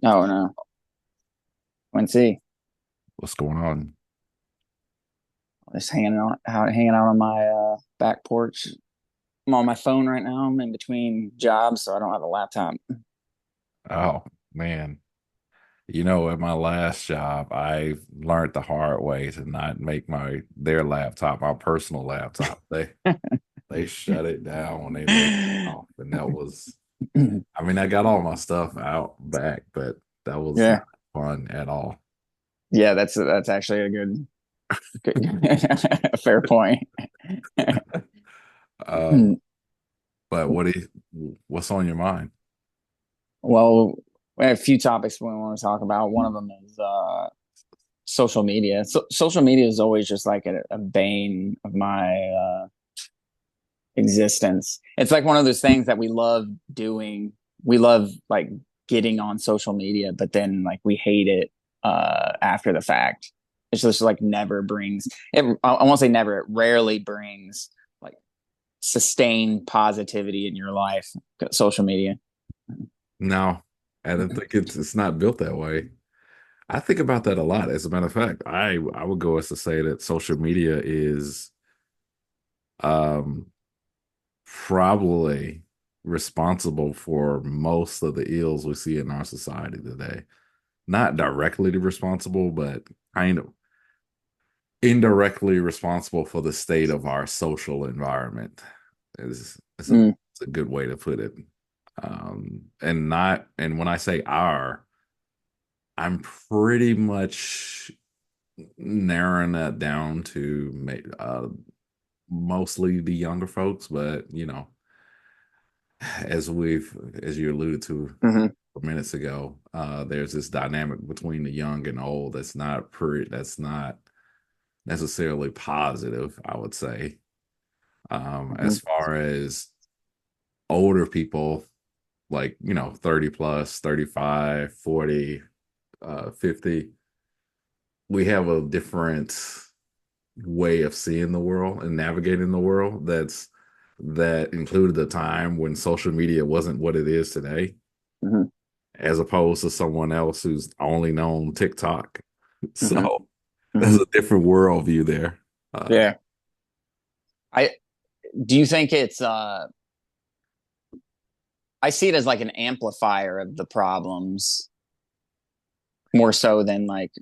Oh no. Quincy. What's going on? Just hanging out on my back porch. I'm on my phone right now. I'm in between jobs, so I don't have a laptop. Oh, man. At my last job, I learned the hard way to not make their laptop my personal laptop. They shut it down when they laid me off. And that was, I mean, I got all my stuff out back, but that was Yeah. not fun at all. Yeah, that's actually good a fair point. Uh, but what's on your mind? Well, we have a few topics we want to talk about. One of them is social media. Social media is always just like a bane of my existence. It's like one of those things that we love doing. We love like getting on social media, but then like we hate it after the fact. It's just like never brings it. I won't say never. It rarely brings like sustained positivity in your life. Social media. No, I don't think it's not built that way. I think about that a lot. As a matter of fact, I would go as to say that social media is um probably responsible for most of the ills we see in our society today. Not directly responsible, but kind of indirectly responsible for the state of our social environment. Mm, It's a good way to put it. And when I say our, I'm pretty much narrowing that down to mostly the younger folks, but as you alluded to hmm minutes ago, there's this dynamic between the young and old that's not necessarily positive, I would say. hmm As far as older people, like 30 plus, 35, 40, 50, we have a different way of seeing the world and navigating the world that included a time when social media wasn't what it is today, hmm as opposed to someone else who's only known TikTok. hmm So there's hmm a different worldview there. Uh, Yeah. I do you think it's I see it as like an amplifier of the problems more so than like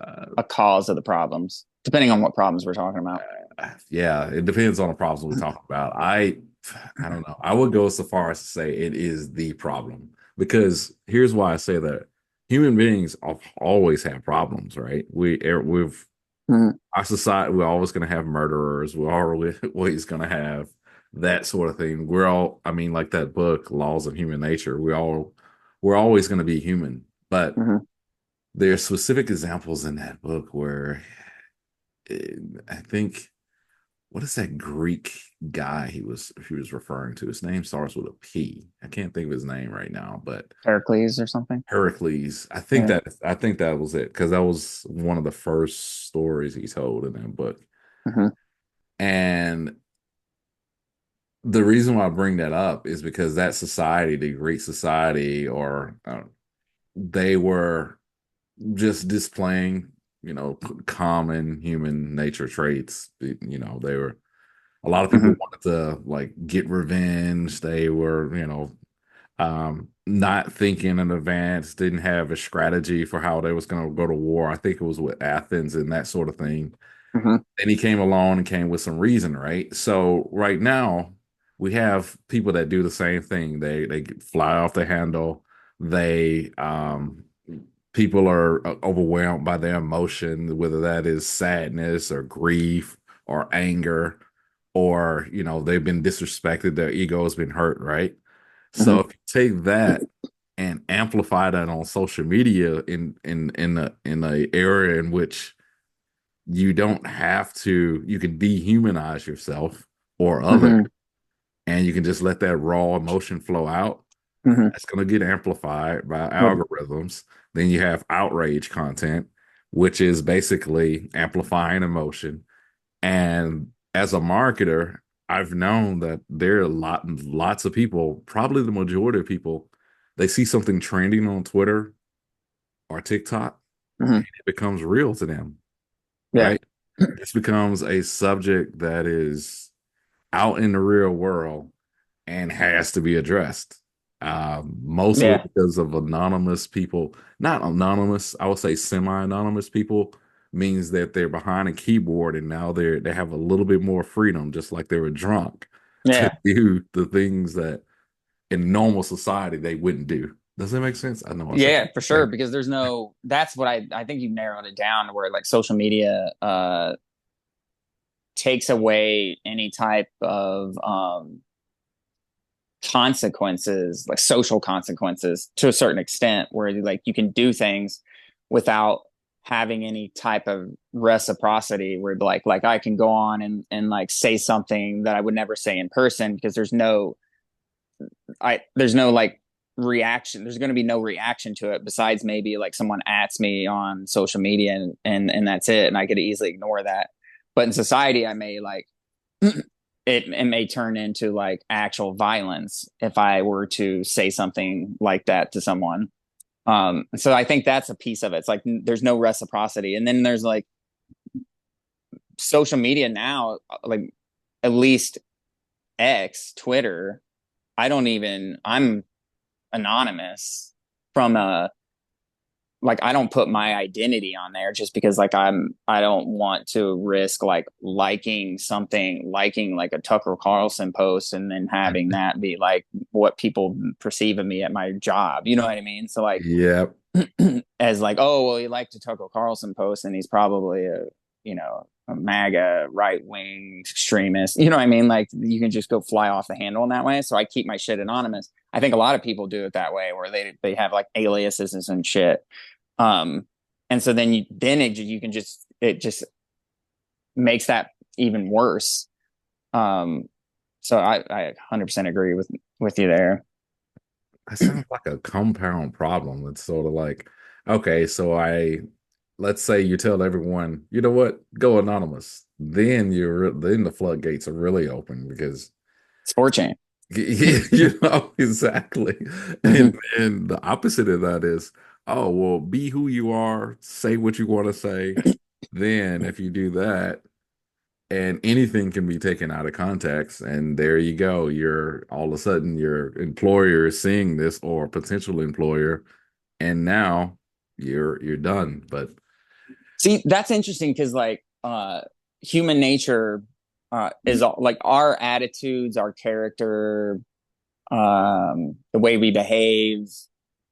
uh, a cause of the problems, depending on what problems we're talking about. yeah, it depends on the problems we talk about. I don't know. I would go so far as to say it is the problem because here's why I say that human beings always have problems, right? We've Mhm. our society, we're always going to have murderers. We're always going to have that sort of thing. I mean, like that book, Laws of Human Nature. We're always going to be human, but Mhm. there's specific examples in that book where I think what is that Greek guy he was referring to? His name starts with a P. I can't think of his name right now, but Heracles or something. Heracles. Yeah. I think that was it because that was one of the first stories he told in that book. Mhm. And the reason why I bring that up is because that society, the Greek society, or they were just displaying, common human nature traits. They were a lot of people Mhm. wanted to like get revenge. They were, not thinking in advance, didn't have a strategy for how they was going to go to war. I think it was with Athens and that sort of thing. Mhm. And he came along and came with some reason, right? So right now we have people that do the same thing. They fly off the handle. They People are overwhelmed by their emotion, whether that is sadness or grief or anger, or they've been disrespected, their ego has been hurt, right? So Mhm. if you take that and amplify that on social media in a area in which you don't have to, you can dehumanize yourself or others, Mhm. and you can just let that raw emotion flow out. Mhm. It's going to get amplified by Yep. algorithms. Then you have outrage content, which is basically amplifying emotion. And as a marketer, I've known that there are lots of people, probably the majority of people, They see something trending on Twitter or TikTok, Hmm. and it becomes real to them, Yeah. right? This becomes a subject that is out in the real world and has to be addressed. Mostly Yeah. because of anonymous people, not anonymous, I would say semi-anonymous people means that they're behind a keyboard and now they have a little bit more freedom, just like they were drunk, to Yeah. do the things that in normal society they wouldn't do. Does that make sense? I know I said Yeah, for sure. Because there's no, that's what I think you narrowed it down to where like social media takes away any type of consequences, like social consequences to a certain extent, where like you can do things without having any type of reciprocity where like I can go on and like say something that I would never say in person because there's no like reaction. There's going to be no reaction to it besides maybe like someone ats me on social media and that's it. And I could easily ignore that. But in society, I may like it may turn into like actual violence if I were to say something like that to someone. So I think that's a piece of it. It's like there's no reciprocity. And then there's like social media now, like at least X, Twitter, I'm anonymous from a like I don't put my identity on there just because like I don't want to risk like liking like a Tucker Carlson post and then having that be like what people perceive of me at my job. You know what I mean? So like yep. as like, oh well, he liked a Tucker Carlson post and he's probably a MAGA right wing extremist. You know what I mean? Like you can just go fly off the handle in that way. So I keep my shit anonymous. I think a lot of people do it that way where they have like aliases and shit. Um, and so then you can just it just makes that even worse. Um, so I 100% agree with you there. That sounds like a compound problem. It's sort of like, okay, so let's say you tell everyone, you know what, go anonymous. Then the floodgates are really open because It's 4chan. you know exactly. And Hmm. and the opposite of that is, oh, well, be who you are, say what you want to say. Then if you do that, and anything can be taken out of context, and there you go. You're all of a sudden your employer is seeing this or potential employer, and now you're done. But See, that's interesting because like human nature is all, like our attitudes, our character, the way we behave,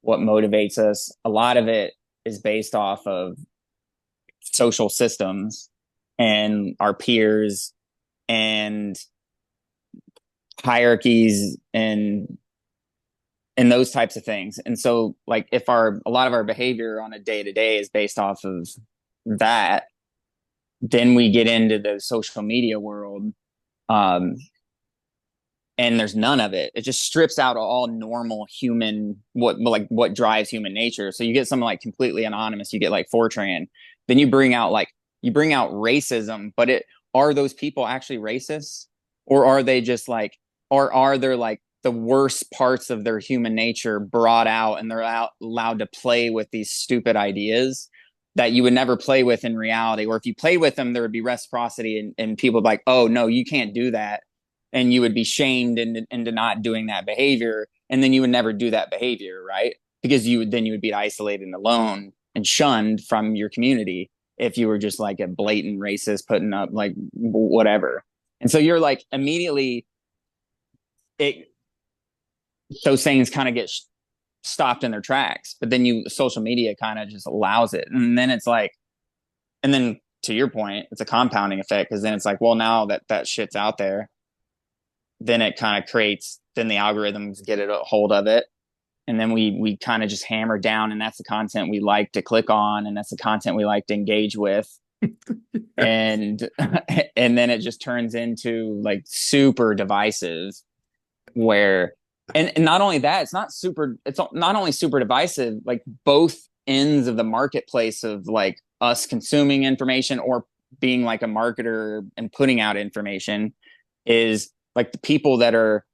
what motivates us. A lot of it is based off of social systems and our peers and hierarchies and those types of things. And so like if our a lot of our behavior on a day to day is based off of that, then we get into the social media world, um, and there's none of it. It just strips out all normal human what drives human nature. So you get something like completely anonymous. You get like Fortran. Then you bring out racism, but it are those people actually racist, or are they just like, or are there like the worst parts of their human nature brought out and allowed to play with these stupid ideas that you would never play with in reality, or if you played with them there would be reciprocity and people would be like, oh no, you can't do that, and you would be shamed into not doing that behavior, and then you would never do that behavior, right? Because you would be isolated and alone and shunned from your community if you were just like a blatant racist putting up like whatever. And so you're like immediately it those things kind of get stopped in their tracks, but then you social media kind of just allows it, and then it's like, and then to your point, it's a compounding effect because then it's like, well, now that shit's out there, then it kind of creates, then the algorithms get a hold of it, and then we kind of just hammer down, and that's the content we like to click on, and that's the content we like to engage with, and and then it just turns into like super divisive where, and not only that, it's not only super divisive, like both ends of the marketplace of like us consuming information or being like a marketer and putting out information is like the people that are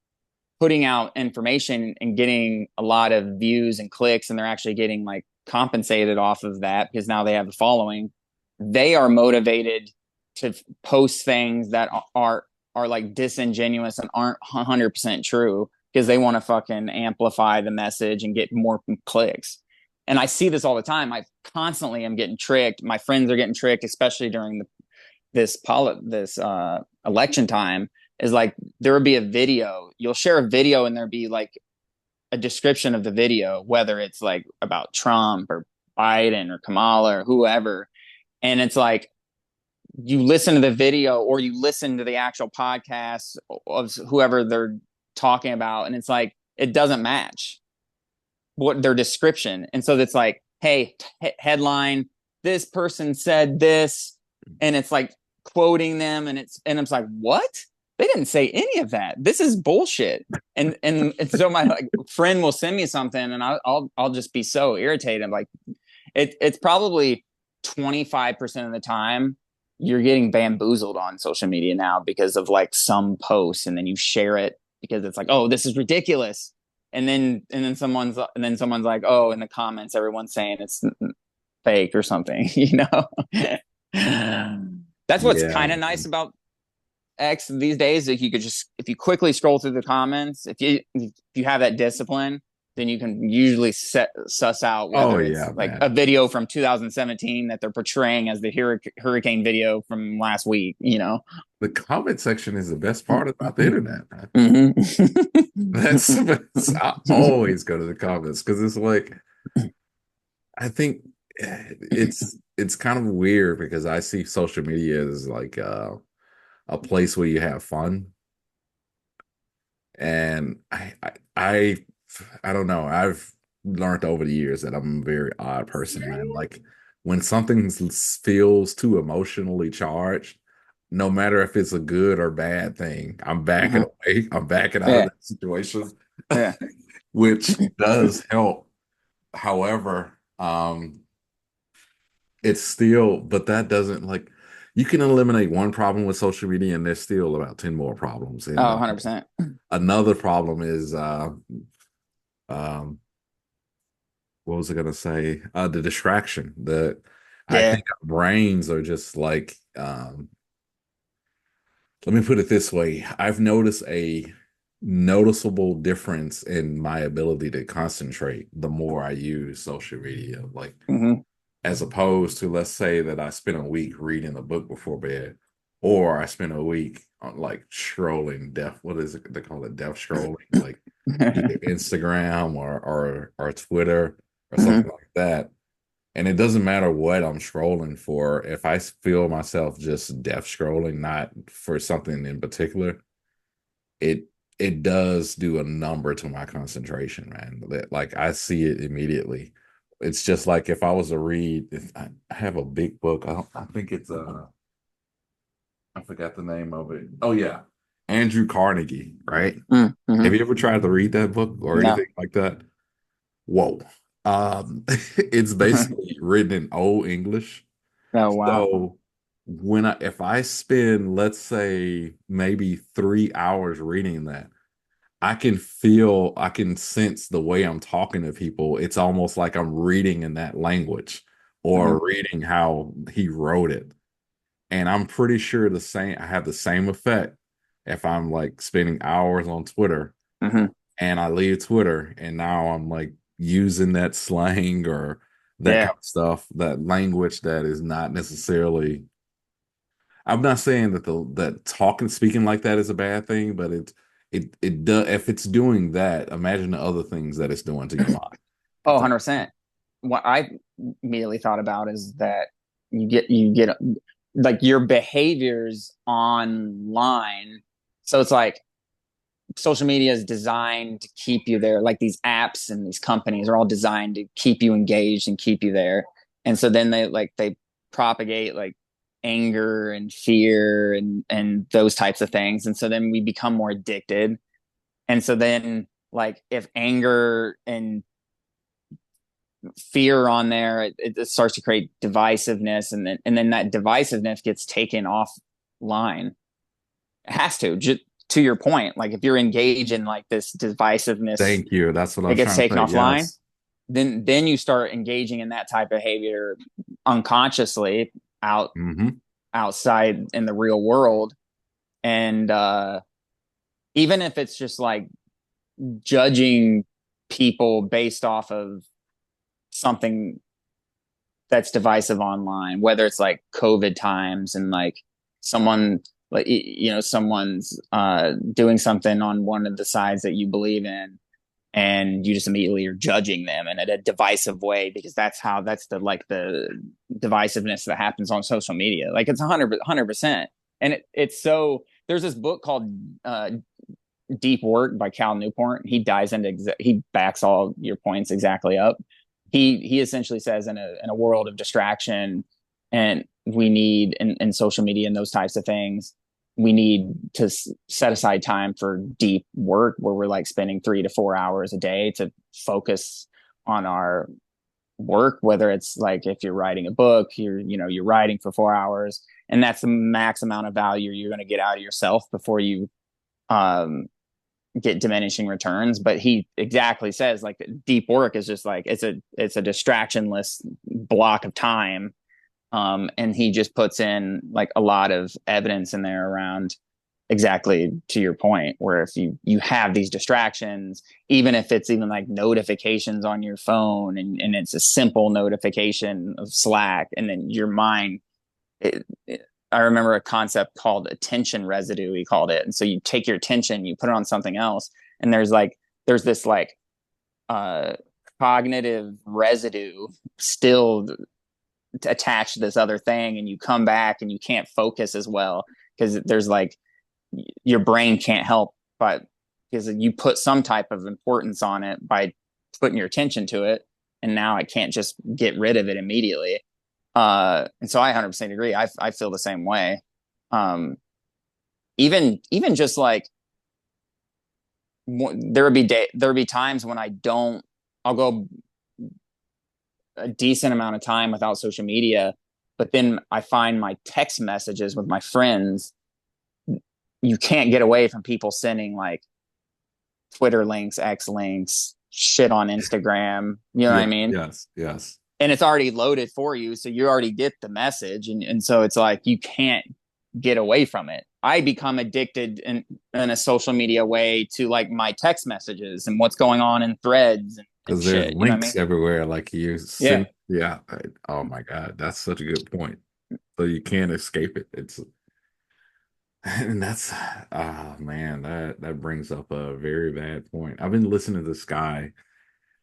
putting out information and getting a lot of views and clicks, and they're actually getting like compensated off of that because now they have a following. They are motivated to post things that are like disingenuous and aren't 100% true because they want to fucking amplify the message and get more clicks. And I see this all the time. I constantly am getting tricked. My friends are getting tricked, especially during this election time. Is like there would be a video. You'll share a video, and there'd be like a description of the video, whether it's like about Trump or Biden or Kamala or whoever, and it's like you listen to the video or you listen to the actual podcast of whoever they're talking about, and it's like it doesn't match what their description. And so it's like, hey, headline, this person said this, and it's like quoting them, and it's like, what? They didn't say any of that. This is bullshit. And so my like friend will send me something, and I'll just be so irritated. I'm like, it's probably 25% of the time you're getting bamboozled on social media now because of like some posts, and then you share it because it's like, oh, this is ridiculous. And then someone's like, oh, in the comments, everyone's saying it's fake or something, you know? That's what's Yeah. kind of nice about X these days. If you could just, if you quickly scroll through the comments, if you have that discipline, then you can usually suss out Oh whether it's yeah, like a man. video from 2017 that they're portraying as the hurricane video from last week, you know? The comment section is the best part about the internet, man. Mm-hmm. That's I always go to the comments because it's like I think it's kind of weird because I see social media as like a place where you have fun, and I don't know. I've learned over the years that I'm a very odd person, man. Like when something feels too emotionally charged, no matter if it's a good or bad thing, I'm backing Mm-hmm. away. I'm backing out of Yeah. that situation, Yeah. which does help. However, it's still, but that doesn't like you can eliminate one problem with social media, and there's still about 10 more problems. And Oh, 100%. another problem is um, what was I gonna say? The distraction. The I Yeah. think our brains are just like let me put it this way. I've noticed a noticeable difference in my ability to concentrate the more I use social media. Like Mm-hmm. as opposed to let's say that I spent a week reading a book before bed, or I spent a week on like scrolling what is it they call it, death scrolling, like either Instagram or Twitter or Mm-hmm. something like that. And it doesn't matter what I'm scrolling for. If I feel myself just death scrolling, not for something in particular, it it does do a number to my concentration, man. Like I see it immediately. It's just like if I was to read, if I have a big book, I think it's I forgot the name of it. Oh yeah, Andrew Carnegie, right? Mm-hmm. Have you ever tried to read that book or No. anything like that? Whoa. It's basically written in old English. Oh, wow. So if I spend, let's say, maybe 3 hours reading that, I can sense the way I'm talking to people. It's almost like I'm reading in that language Mm-hmm. or reading how he wrote it. And I'm pretty sure I have the same effect if I'm like spending hours on Twitter Mm-hmm. and I leave Twitter and now I'm like using that slang or that Yeah. kind of stuff, that language that is not necessarily. I'm not saying that that talking speaking like that is a bad thing, but it does if it's doing that, imagine the other things that it's doing to your mind. Oh, If that 100%. What I immediately thought about is that you get like your behaviors online. So it's like social media is designed to keep you there. Like these apps and these companies are all designed to keep you engaged and keep you there. And so then they propagate like anger and fear and those types of things. And so then we become more addicted. And so then like if anger and fear on there, it starts to create divisiveness, and then that divisiveness gets taken offline. It has to. to your point, like if you're engaged in like this divisiveness Thank you. That's what I that was gets trying to taken say. offline, Yes. then you start engaging in that type of behavior unconsciously out Hmm. outside in the real world. And even if it's just like judging people based off of something that's divisive online, whether it's like COVID times and like someone like someone's doing something on one of the sides that you believe in, and you just immediately are judging them in a divisive way, because that's the like the divisiveness that happens on social media. Like it's 100%. And it's so there's this book called Deep Work by Cal Newport. He dives into he backs all your points exactly up. He essentially says in a world of distraction, and we need in social media and those types of things, we need to set aside time for deep work where we're like spending 3 to 4 hours a day to focus on our work, whether it's like if you're writing a book, you're writing for 4 hours, and that's the max amount of value you're going to get out of yourself before you um get diminishing returns. But he exactly says like deep work is just like it's a distractionless block of time. And he just puts in like a lot of evidence in there around exactly to your point, where if you have these distractions, even if it's even like notifications on your phone, and it's a simple notification of Slack, and then your mind I remember a concept called attention residue, he called it. And so you take your attention, you put it on something else, and there's this like uh cognitive residue still attached to this other thing, and you come back and you can't focus as well, because there's like your brain can't help but because you put some type of importance on it by putting your attention to it, and now I can't just get rid of it immediately. And so I 100% agree. I feel the same way. Um, even just like there would be times when I'll go a decent amount of time without social media, but then I find my text messages with my friends. You can't get away from people sending like Twitter links, X links, shit on Instagram. You know what Yeah. I mean? Yes. Yes. And it's already loaded for you, so you already get the message, and so it's like you can't get away from it. I become addicted in a social media way to like my text messages and what's going on in threads and Because there's shit. You know what I links mean? everywhere. Like you Yeah. send, yeah. Oh my God, that's such a good point. So you can't escape it. It's and that's man, that brings up a very bad point. I've been listening to this guy.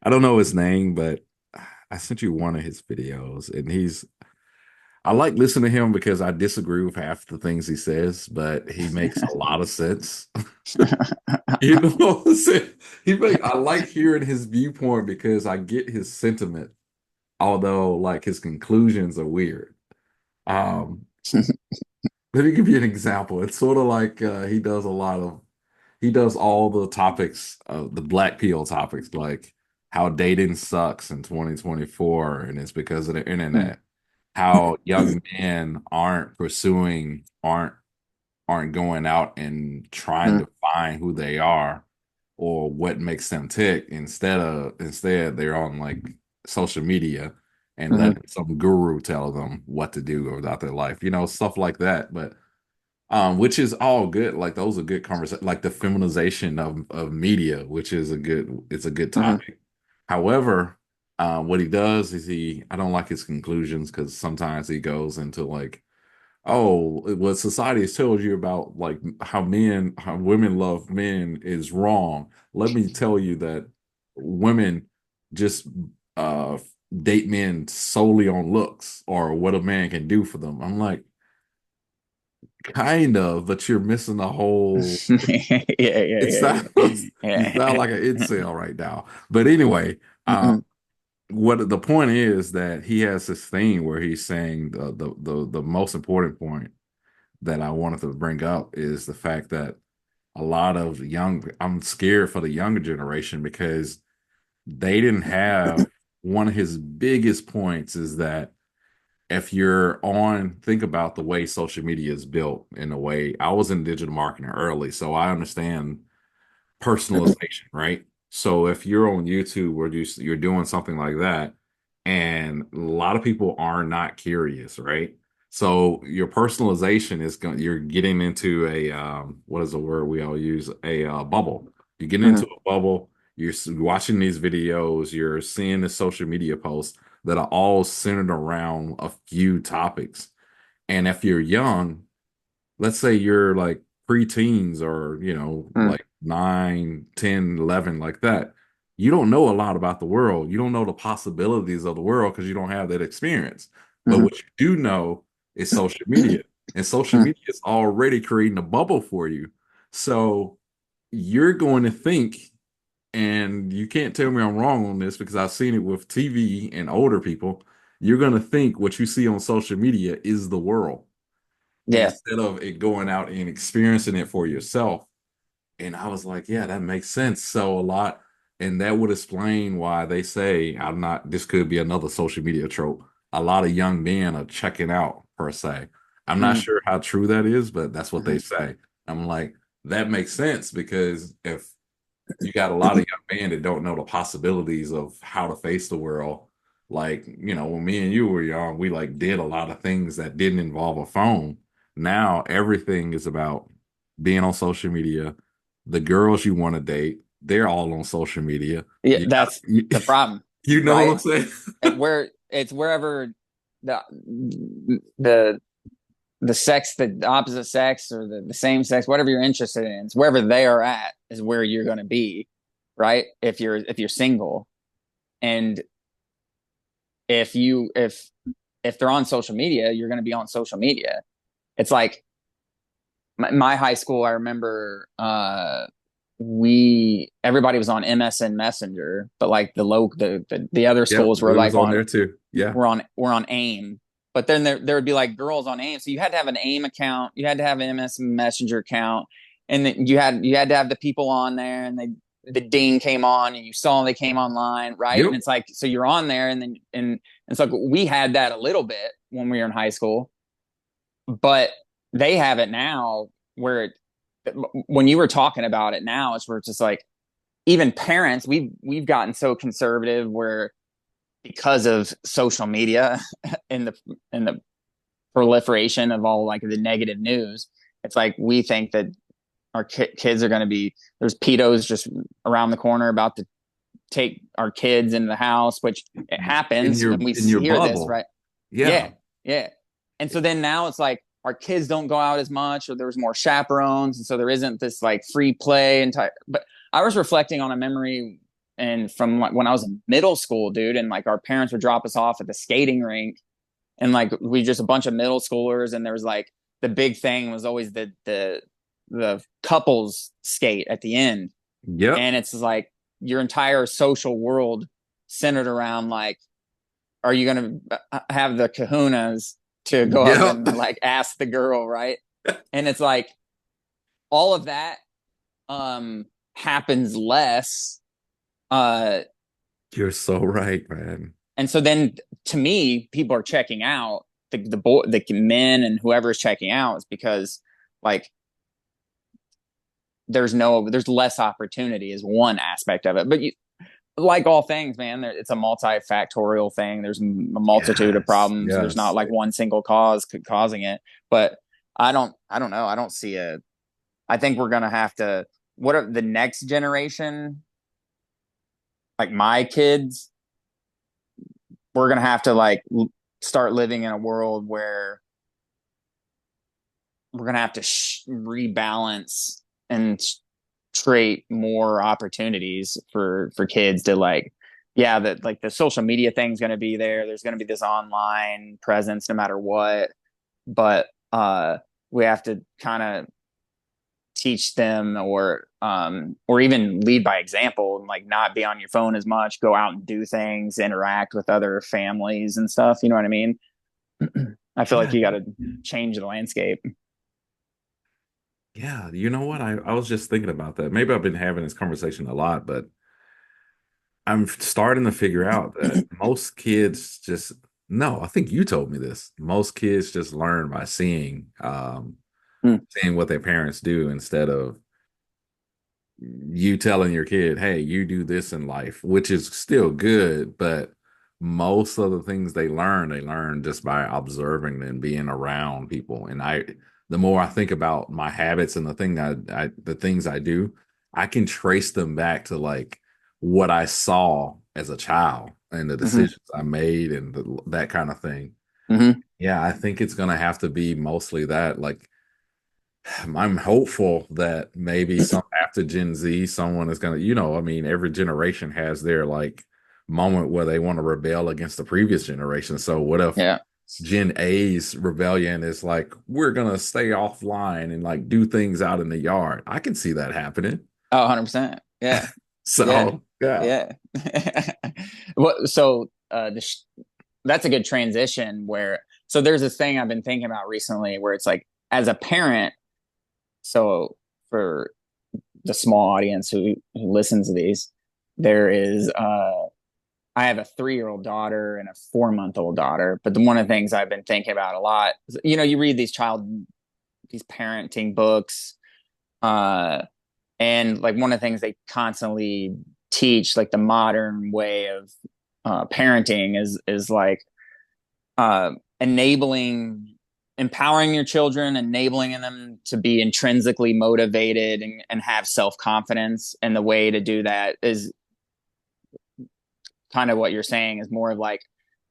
I don't know his name, but I sent you one of his videos, and I like listening to him because I disagree with half the things he says, but he makes a lot of sense. You know what I'm saying? I like hearing his viewpoint because I get his sentiment, although like his conclusions are weird. Um, Let me give you an example. It's sort of like he does all the topics, the black pill topics, like how dating sucks in 2024, and it's because of the internet. How young men aren't going out and trying to find who they are or what makes them tick. Instead they're on like social media and letting some guru tell them what to do about their life, stuff like that. But which is all good. Like those are good conversations, like the feminization of media, which is it's a good topic. However, what he does is I don't like his conclusions because sometimes he goes into like, oh, what society has told you about like how women love men is wrong. Let me tell you that women just uh date men solely on looks or what a man can do for them. I'm like, kind of, but you're missing the whole. Yeah, yeah, It yeah, sounds you sound yeah. like an incel right now. But anyway, what the point is that he has this thing where he's saying the most important point that I wanted to bring up is the fact that a lot of I'm scared for the younger generation because they didn't have one of his biggest points is that if you're on, think about the way social media is built in a way. I was in digital marketing early, so I understand personalization, right? So if you're on YouTube or you're doing something like that, and a lot of people are not curious, right? So your personalization is going, you're getting into a what is the word we all use? A bubble. You get into Mhm. a bubble. You're watching these videos. You're seeing the social media posts that are all centered around a few topics. And if you're young, let's say you're like preteens or, Mhm. like 9, 10, 11, like that. You don't know a lot about the world. You don't know the possibilities of the world because you don't have that experience. But Mhm. what you do know is social media. And social Mhm. media is already creating a bubble for you. So you're going to think, and you can't tell me I'm wrong on this because I've seen it with TV and older people. You're going to think what you see on social media is the world Yeah. instead of it going out and experiencing it for yourself. And I was like, yeah, that makes sense. So a lot, and that would explain why they say, I'm not, this could be another social media trope. A lot of young men are checking out, per se. I'm not Mhm. sure how true that is, but that's what they Mhm. say. I'm like, that makes sense because if you got a lot of young men that don't know the possibilities of how to face the world. Like, when me and you were young, we like did a lot of things that didn't involve a phone. Now everything is about being on social media. The girls you want to date, they're all on social media. Yeah, You got that's the problem, you know what right? I'm saying? Where it's wherever the the the sex, the opposite sex, or the same sex, whatever you're interested in, it's wherever they are at is where you're going to be, right? If you're single, and if they're on social media, you're going to be on social media. It's like my high school. I remember we everybody was on MSN Messenger, but like the other Yep, schools were we was like on on there too. Yeah. we're on AIM. But then there would be like girls on AIM, so you had to have an AIM account, you had to have an MSN Messenger account, and then you had to have the people on there, and the ding came on, and you saw they came online, right? And Yep. it's like so you're on there, and then and it's like we had that a little bit when we were in high school, but they have it now where when you were talking about it now, it's where it's just like even parents, we've gotten so conservative where because of social media and the proliferation of all like the negative news, it's like we think that our kids are going to be there's pedos just around the corner about to take our kids into the house, which it In happens your and we in your hear this, bubble. right? Yeah. Yeah, yeah. And so then now it's like our kids don't go out as much, or there's more chaperones, and so there isn't this like free play and type. But I was reflecting on a memory and from like when I was in middle school, dude, and like our parents would drop us off at the skating rink, and like we just a bunch of middle schoolers, and there was like the big thing was always the couples skate at the end, Yep. and it's like your entire social world centered around like are you going to have the kahunas to go up Yep. and like ask the girl, right? And it's like all of that um happens less uh You're so right, man. and so then to me people are checking out the men and whoever's checking out is because like there's less opportunity is one aspect of it, but you like all things, man, it's a multifactorial thing. There's a multitude of Yes. problems. There's not Yes. like one single cause causing it. But I don't know. I don't see a. I think we're gonna have to. What are the next generation? Like my kids, we're gonna have to like start living in a world where we're gonna have to rebalance and create more opportunities for kids to like yeah that like the social media thing's going to be there's going to be this online presence no matter what, but we have to kind of teach them or even lead by example and like not be on your phone as much, go out and do things, interact with other families and stuff, you know what I mean? I feel like Yeah. you got to change the landscape. Yeah. You know what? I was just thinking about that. Maybe I've been having this conversation a lot, but I'm starting to figure out that most kids just No, I think you told me this. Most kids just learn by Mm, seeing what their parents do instead of you telling your kid, hey, you do this in life, which is still good, but most of the things they learn just by observing and being around people. And the more I think about my habits and the things I do, I can trace them back to like what I saw as a child and the hmm decisions I made and that kind of thing. hmm Yeah, I think it's gonna have to be mostly that. Like, I'm hopeful that maybe some after Gen Z, someone is gonna, I mean, every generation has their like moment where they want to rebel against the previous generation. So what if Yeah. Gen A's rebellion is like, we're gonna stay offline and like do things out in the yard? I can see that happening. Oh, 100%. Yeah. Yeah. So yeah. Yeah. What, so that's a good transition where, so there's this thing I've been thinking about recently where it's like, as a parent, so for the small audience who listens to these, there is, I have a 3-year-old daughter and a 4-month-old daughter. But one of the things I've been thinking about a lot, you read these parenting books, uh, and like one of the things they constantly teach, like the modern way of parenting, is like uh, enabling, empowering your children, enabling them to be intrinsically motivated and have self confidence. And the way to do that is kind of what you're saying, is more of like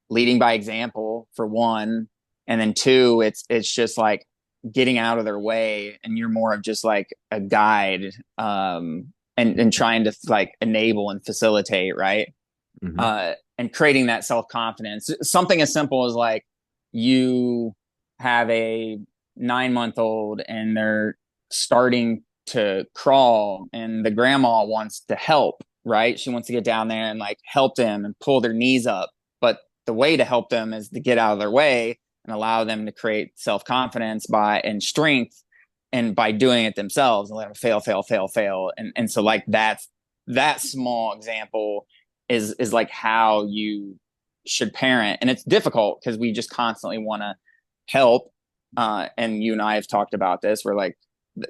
leading by example for one, and then two, it's just like getting out of their way, and you're more of just like a guide, and trying to like enable and facilitate, right? Hmm. And creating that self-confidence, something as simple as like you have a 9-month old and they're starting to crawl and the grandma wants to help, right? She wants to get down there and like help them and pull their knees up, but the way to help them is to get out of their way and allow them to create self-confidence by and strength, and by doing it themselves, and let them fail, fail, fail, fail. And so like that small example is like how you should parent. And it's difficult because we just constantly want to help. And you and I have talked about this, where like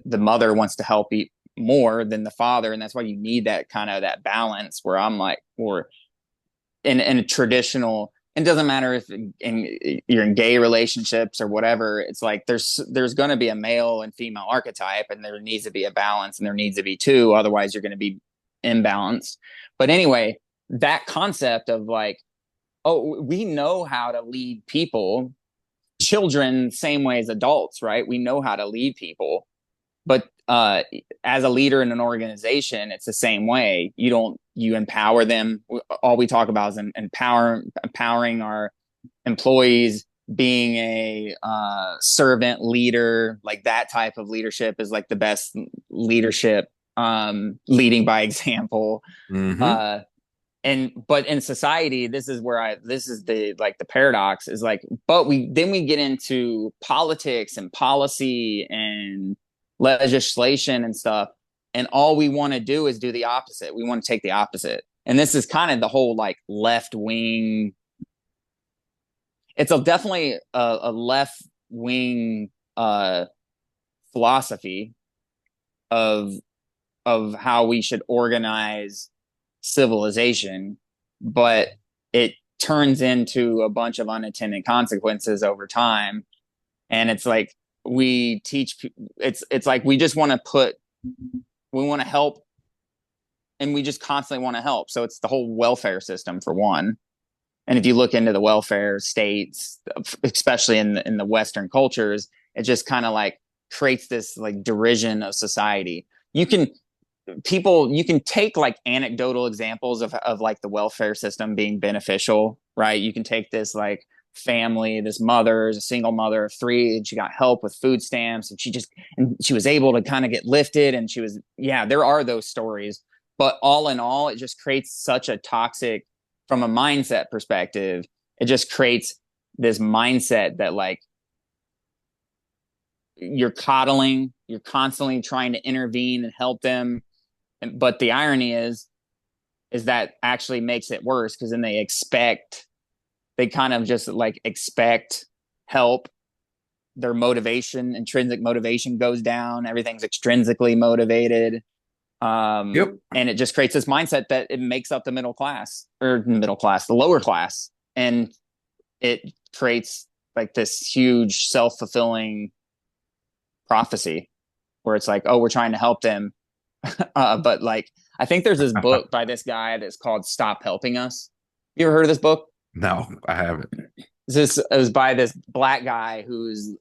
the mother wants to help eat more than the father, and that's why you need that kind of that balance, where I'm like, or in a traditional, it doesn't matter if you're in gay relationships or whatever, it's like there's going to be a male and female archetype, and there needs to be a balance, and there needs to be two, otherwise you're going to be imbalanced. But anyway, that concept of like, oh, we know how to lead people, children same way as adults, right? We know how to lead people, but as a leader in an organization, it's the same way. You empower them. All we talk about is empowering our employees, being a servant leader. Like that type of leadership is like the best leadership, leading by example. Hmm. uh and but in society, this is the like the paradox, is like, but we get into politics and policy and legislation and stuff, and all we want to do is do the opposite. We want to take the opposite, and this is kind of the whole like left wing. It's definitely a left wing philosophy of how we should organize civilization, but it turns into a bunch of unintended consequences over time. And it's like we teach, it's like we just want to we want to help, and we just constantly want to help. So it's the whole welfare system for one. And if you look into the welfare states, especially in the Western cultures, it just kind of like creates this like derision of society. You can take like anecdotal examples of like the welfare system being beneficial, right? You can take this like family, this mother is a single mother of three, and she got help with food stamps, and she was able to kind of get lifted, and she was, yeah, there are those stories. But all in all, it just creates such a toxic, from a mindset perspective, it just creates this mindset that like you're coddling, you're constantly trying to intervene and help them. But the irony is that actually makes it worse, because then they expect they kind of just like expect help. Their motivation, intrinsic motivation goes down. Everything's extrinsically motivated. Yep. And it just creates this mindset that it makes up the middle class or middle class, the lower class. And it creates like this huge self-fulfilling prophecy where it's like, oh, we're trying to help them. But like, I think there's this book by this guy that's called Stop Helping Us. You ever heard of this book? No, I haven't. This it was by this black guy who's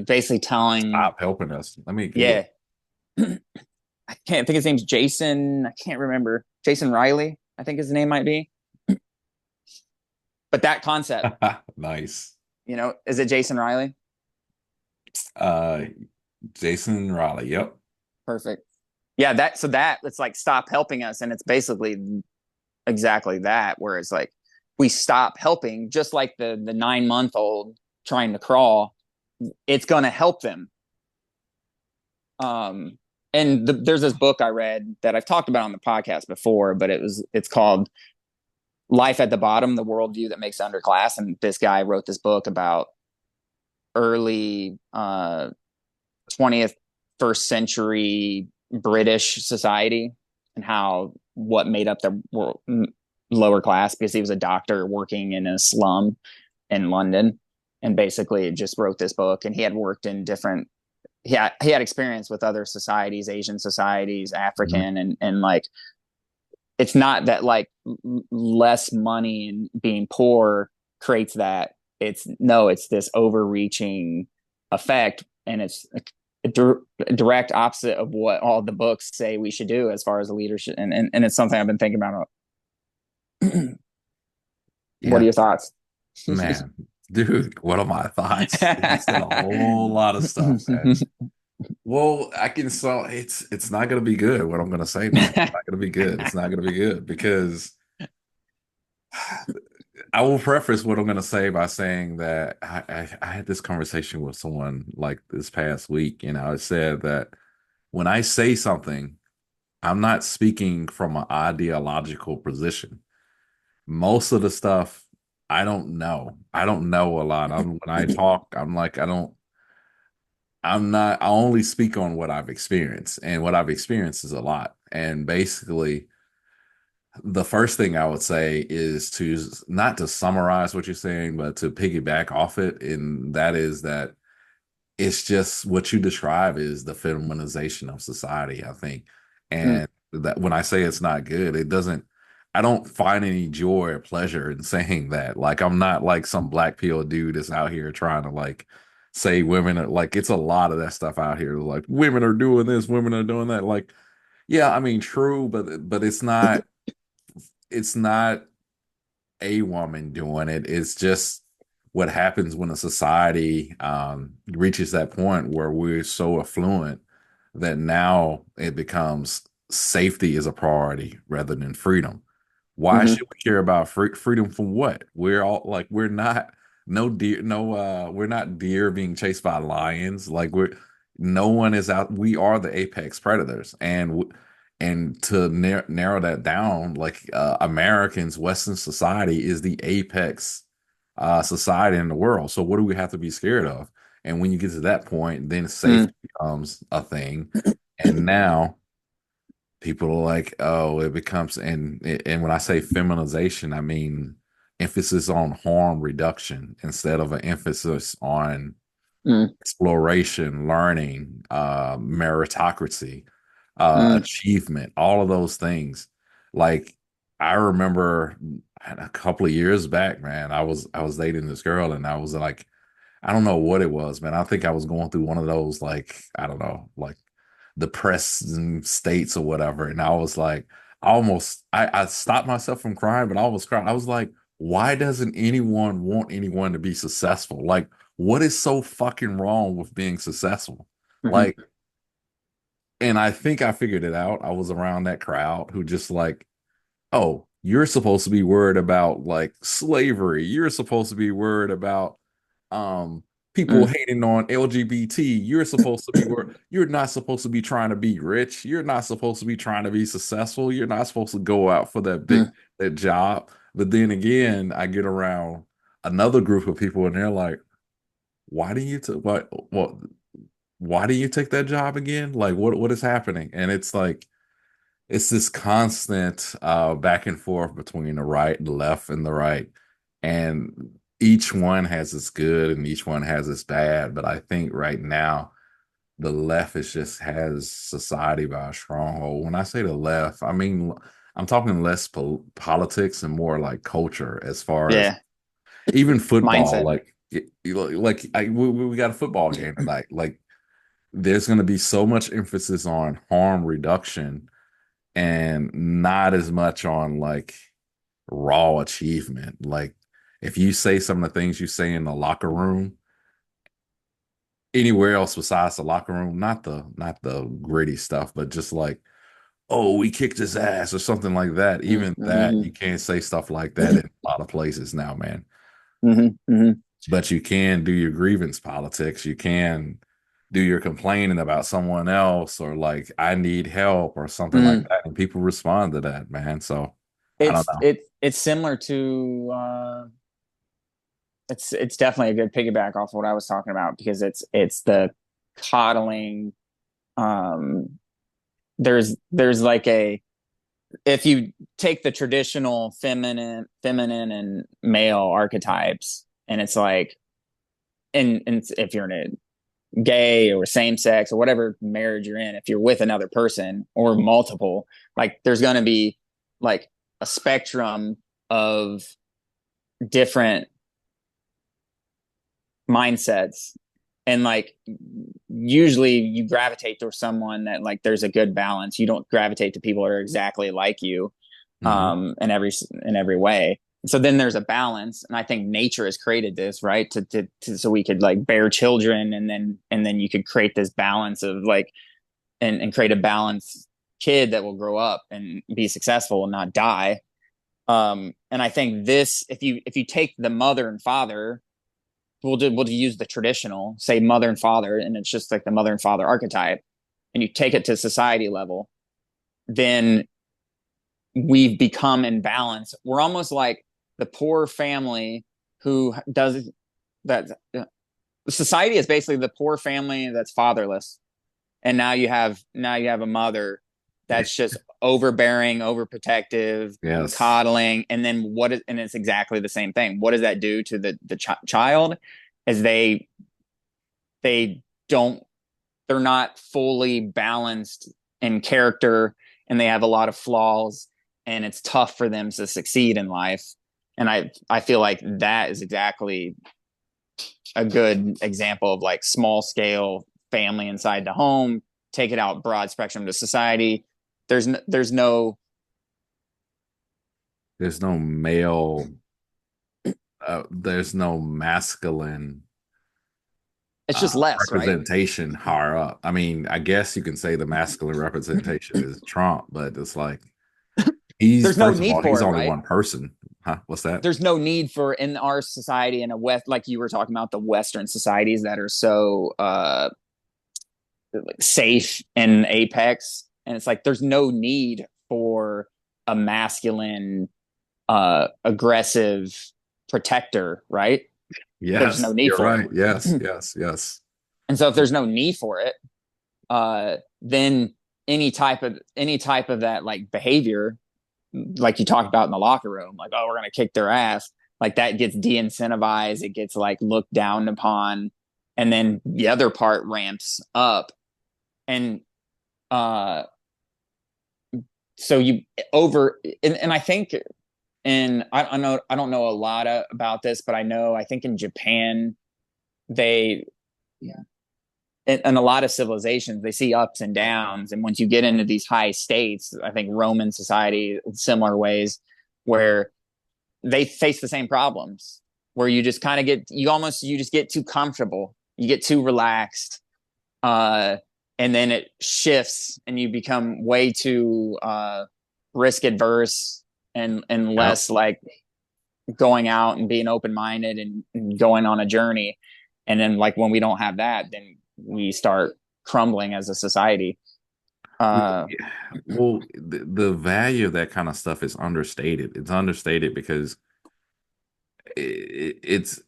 basically telling, Stop helping us. Let me Google. yeah, I can't think his name's Jason. I can't remember. Jason Riley, I think his name might be. But that concept, Nice. is it Jason Riley? Uh, Jason Raleigh. Yep. Perfect. Yeah, that it's like stop helping us, and it's basically exactly that, where it's like we stop helping, just like the 9-month old trying to crawl, it's gonna help them. And there's this book I read that I've talked about on the podcast before, but it's called Life at the Bottom: The Worldview That Makes Underclass. And this guy wrote this book about early 20th first century British society and how what made up the lower class, because he was a doctor working in a slum in London, and basically just wrote this book. And he had worked in different he had experience with other societies, Asian societies, Mhm. African, and like it's not that like less money and being poor creates that. It's this overreaching effect, and it's a direct opposite of what all the books say we should do as far as leadership. And it's something I've been thinking about. What are Yeah, your thoughts? man. Dude, what are my thoughts? You said a whole lot of stuff, man. Well, I can so it's not gonna be good what I'm gonna say, man. It's not gonna be good. It's not gonna be good because I will preface what I'm gonna say by saying that I had this conversation with someone like this past week, and I said that when I say something, I'm not speaking from an ideological position. Most of the stuff I don't know. I don't know a lot. When I talk, I'm like, I'm not, I only speak on what I've experienced, and what I've experienced is a lot. And basically, the first thing I would say is to not to summarize what you're saying, but to piggyback off it. And that is that it's just what you describe is the feminization of society, I think. Mm, And that when I say it's not good, I don't find any joy or pleasure in saying that. Like, I'm not like some black pill dude that's out here trying to like say women are like, it's a lot of that stuff out here. Like, women are doing this, women are doing that. Like, yeah, I mean, true, but it's not a woman doing it. It's just what happens when a society reaches that point where we're so affluent that now it becomes safety is a priority rather than freedom. Why mm-hmm, should we care about freedom from what? We're all like we're not no deer no we're not deer being chased by lions. Like we're no one is out. We are the apex predators, and to narrow that down, like Americans, Western society is the apex society in the world. So what do we have to be scared of? And when you get to that point, then mm, safety becomes a thing. And now people are like, oh, it becomes and when I say feminization, I mean emphasis on harm reduction instead of an emphasis on mm, exploration, learning, meritocracy, mm, achievement, all of those things. Like I remember a couple of years back, man, I was dating this girl and I was like, I don't know what it was, man. I think I was going through one of those like, I don't know, like depressing states or whatever. And I was like, I stopped myself from crying, but I almost cried. I was like, why doesn't anyone want anyone to be successful? Like, what is so fucking wrong with being successful? mm-hmm, Like, and I think I figured it out. I was around that crowd who just like, oh, you're supposed to be worried about like slavery. You're supposed to be worried about people mm, hating on LGBT. You're supposed to be worried. You're not supposed to be trying to be rich. You're not supposed to be trying to be successful. You're not supposed to go out for that mm, that job. But then again, I get around another group of people and they're like, why do you what why do you take that job again? Like what is happening? And it's like it's this constant back and forth between the right, the left, and the right. And each one has its good and each one has its bad. But I think right now the left is just has society by a stronghold. When I say the left, I mean I'm talking less politics and more like culture, as far as Yeah. even football. Mindset. Like, we got a football game tonight. Like, there's going to be so much emphasis on harm reduction and not as much on like raw achievement. Like, if you say some of the things you say in the locker room, anywhere else besides the locker room, not the gritty stuff, but just like, oh, we kicked his ass or something like that. Even that, Mm-hmm. you can't say stuff like that in a lot of places now, man. Mm-hmm. Mm-hmm. But you can do your grievance politics. You can do your complaining about someone else, or like, I need help or something like Mm. that. And people respond to that, man. So I don't It's know. it's similar to it's definitely a good piggyback off of what I was talking about because it's the coddling. Um, there's like a if you take the traditional feminine and male archetypes, and it's like, and if you're in a gay or same sex or whatever marriage you're in, if you're with another person or multiple, like there's going to be like a spectrum of different mindsets, and like usually you gravitate to someone that like there's a good balance. You don't gravitate to people that are exactly like you Hmm. in every way. So then there's a balance, and I think nature has created this, right, to so we could like bear children, and then you could create this balance of like and create a balanced kid that will grow up and be successful and not die. And I think this, if you take the mother and father, we'll use the traditional, say mother and father, and it's just like the mother and father archetype, and you take it to society level, then we've become in balance. We're almost like the poor family who does that. Society is basically the poor family that's fatherless, and now you have a mother that's just overbearing, overprotective, Yes. coddling, and then and it's exactly the same thing. What does that do to the child? Is they don't they're not fully balanced in character, and they have a lot of flaws, and it's tough for them to succeed in life. And I feel like that is exactly a good example of like small scale family inside the home. Take it out broad spectrum to society. There's no There's no male, there's no masculine it's just less, right? representation higher up. I mean, I guess you can say the masculine representation is Trump, but it's like, he's, There's no first of need all, he's for it, only right? one person. Huh? What's that? There's no need for in our society in a west, like you were talking about, the Western societies that are so like safe and apex, and it's like there's no need for a masculine aggressive protector, right? There's no Yes, need you're for right. it. Yes, yes, yes. And so if there's no need for it, then any type of that like behavior, like you talked about in the locker room, like, oh, we're gonna kick their ass, like that gets de-incentivized, it gets like looked down upon, and then the other part ramps up. And uh so you over and I think, and I don't know a lot about this, but I think in Japan they, yeah, in a lot of civilizations they see ups and downs, and once you get into these high states, I think Roman society similar ways, where they face the same problems, where you just kind of get you just get too comfortable, you get too relaxed, uh and then it shifts and you become way too risk adverse, and Yep. less like going out and being open minded and going on a journey. And then like when we don't have that, then we start crumbling as a society. Uh, Well, the value of that kind of stuff is understated. It's understated because it's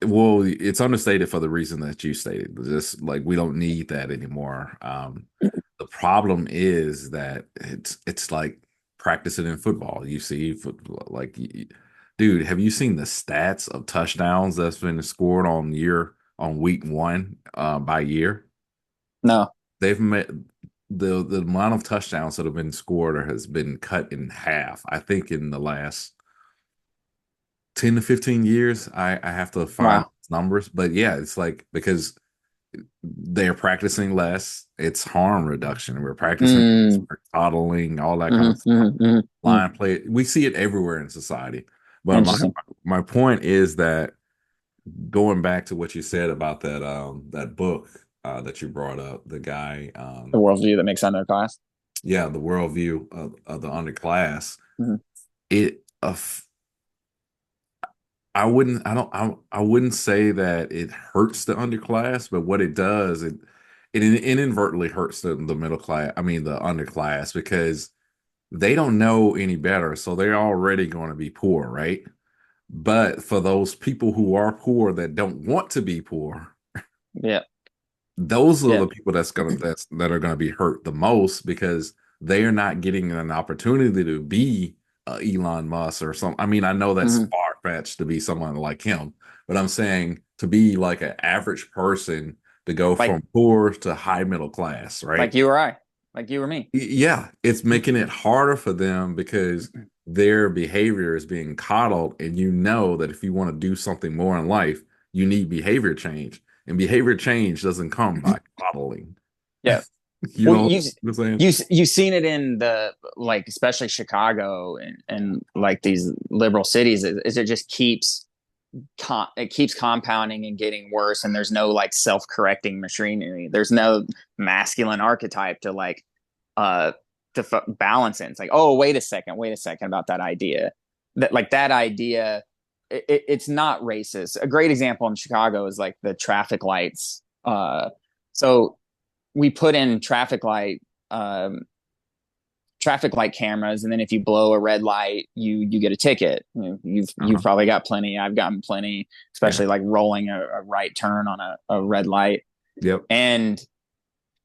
well, it's understated for the reason that you stated. Just like we don't need that anymore. The problem is that it's like practicing in football. You see, dude, have you seen the stats of touchdowns that's been scored on week one by year? no, They've met the amount of touchdowns that have been scored has been cut in half. I think in the last 10 to 15 years. I have to find wow. numbers, but yeah, it's like because they're practicing less, it's harm reduction. We're practicing less, Mm, we're coddling, all that kind hmm of stuff. hmm hmm hmm. Line play, we see it everywhere in society. But Interesting. my point is that going back to what you said about that book that you brought up, the guy The worldview that makes underclass. yeah, the worldview of the underclass, Hmm. it I wouldn't say that it hurts the underclass, but what it does, it inadvertently hurts the middle class, I mean the underclass, because they don't know any better, so they're already going to be poor, right? But for those people who are poor that don't want to be poor, Yeah, those are yeah. the people that are gonna be hurt the most because they are not getting an opportunity to be Elon Musk or some. I mean, I know that's Hmm. far fetched to be someone like him, but I'm saying to be like an average person to go Like, from poor to high middle class, like right? you or I, like you or me. Yeah, it's making it harder for them because their behavior is being coddled, and you know that if you want to do something more in life, you need behavior change, and behavior change doesn't come by coddling. Yeah. You Well, know what I'm saying? you've seen it in the like especially Chicago and like these liberal cities is it just keeps it keeps compounding and getting worse and there's no like self-correcting machinery. There's no masculine archetype to like uh balance it. It's like, oh, wait a second about that idea. That idea it's not racist. A great example in Chicago is like the traffic lights. So we put in um, traffic light cameras, and then if you blow a red light, you get a ticket. You've Uh-huh. probably got plenty. I've gotten plenty, Yeah. especially like rolling a right turn on a red light. Yep. And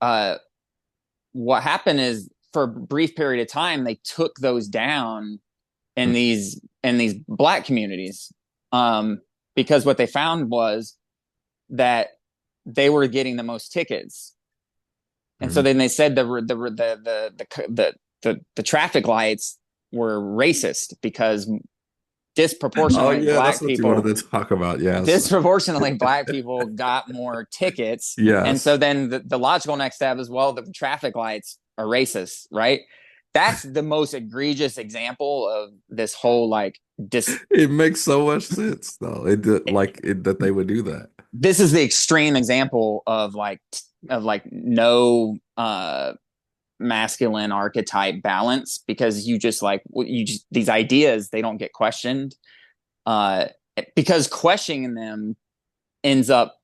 uh, what happened is for a brief period of time they took those down in these black communities because what they found was that they were getting the most tickets. And so Mm-hmm. then they said the traffic lights were racist because Oh disproportionately yeah, that's black what you wanted people to talk about. Yes. disproportionately black people got more tickets. And so Yes. then the logical next step is, well, the traffic lights are racist, right? That's the most egregious example of this whole like dis. It makes so much sense though. That they would do that. This is the extreme example of like no masculine archetype balance because you just like you just these ideas they don't get questioned uh because questioning them ends up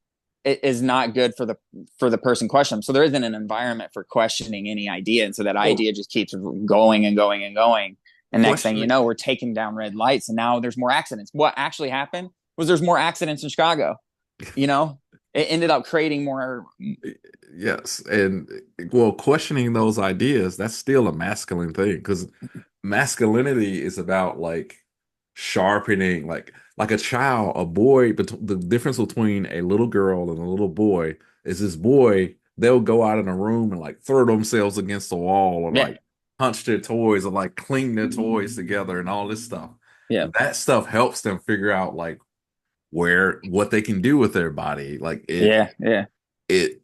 is not good for the person questioning them. So there isn't an environment for questioning any idea, and so that Well, idea just keeps going and going and going, and next thing you questioning. know we're taking down red lights and now there's more accidents. What actually happened was there's more accidents in Chicago, you know. It ended up creating more. Yes, and well, questioning those ideas, that's still a masculine thing because masculinity is about like sharpening, like a child, a boy. But the difference between a little girl and a little boy is this boy, they'll go out in a room and like throw themselves against the wall or Yeah, like punch their toys or like cling their toys together and all this stuff. yeah, That stuff helps them figure out like where what they can do with their body. Like yeah, yeah, it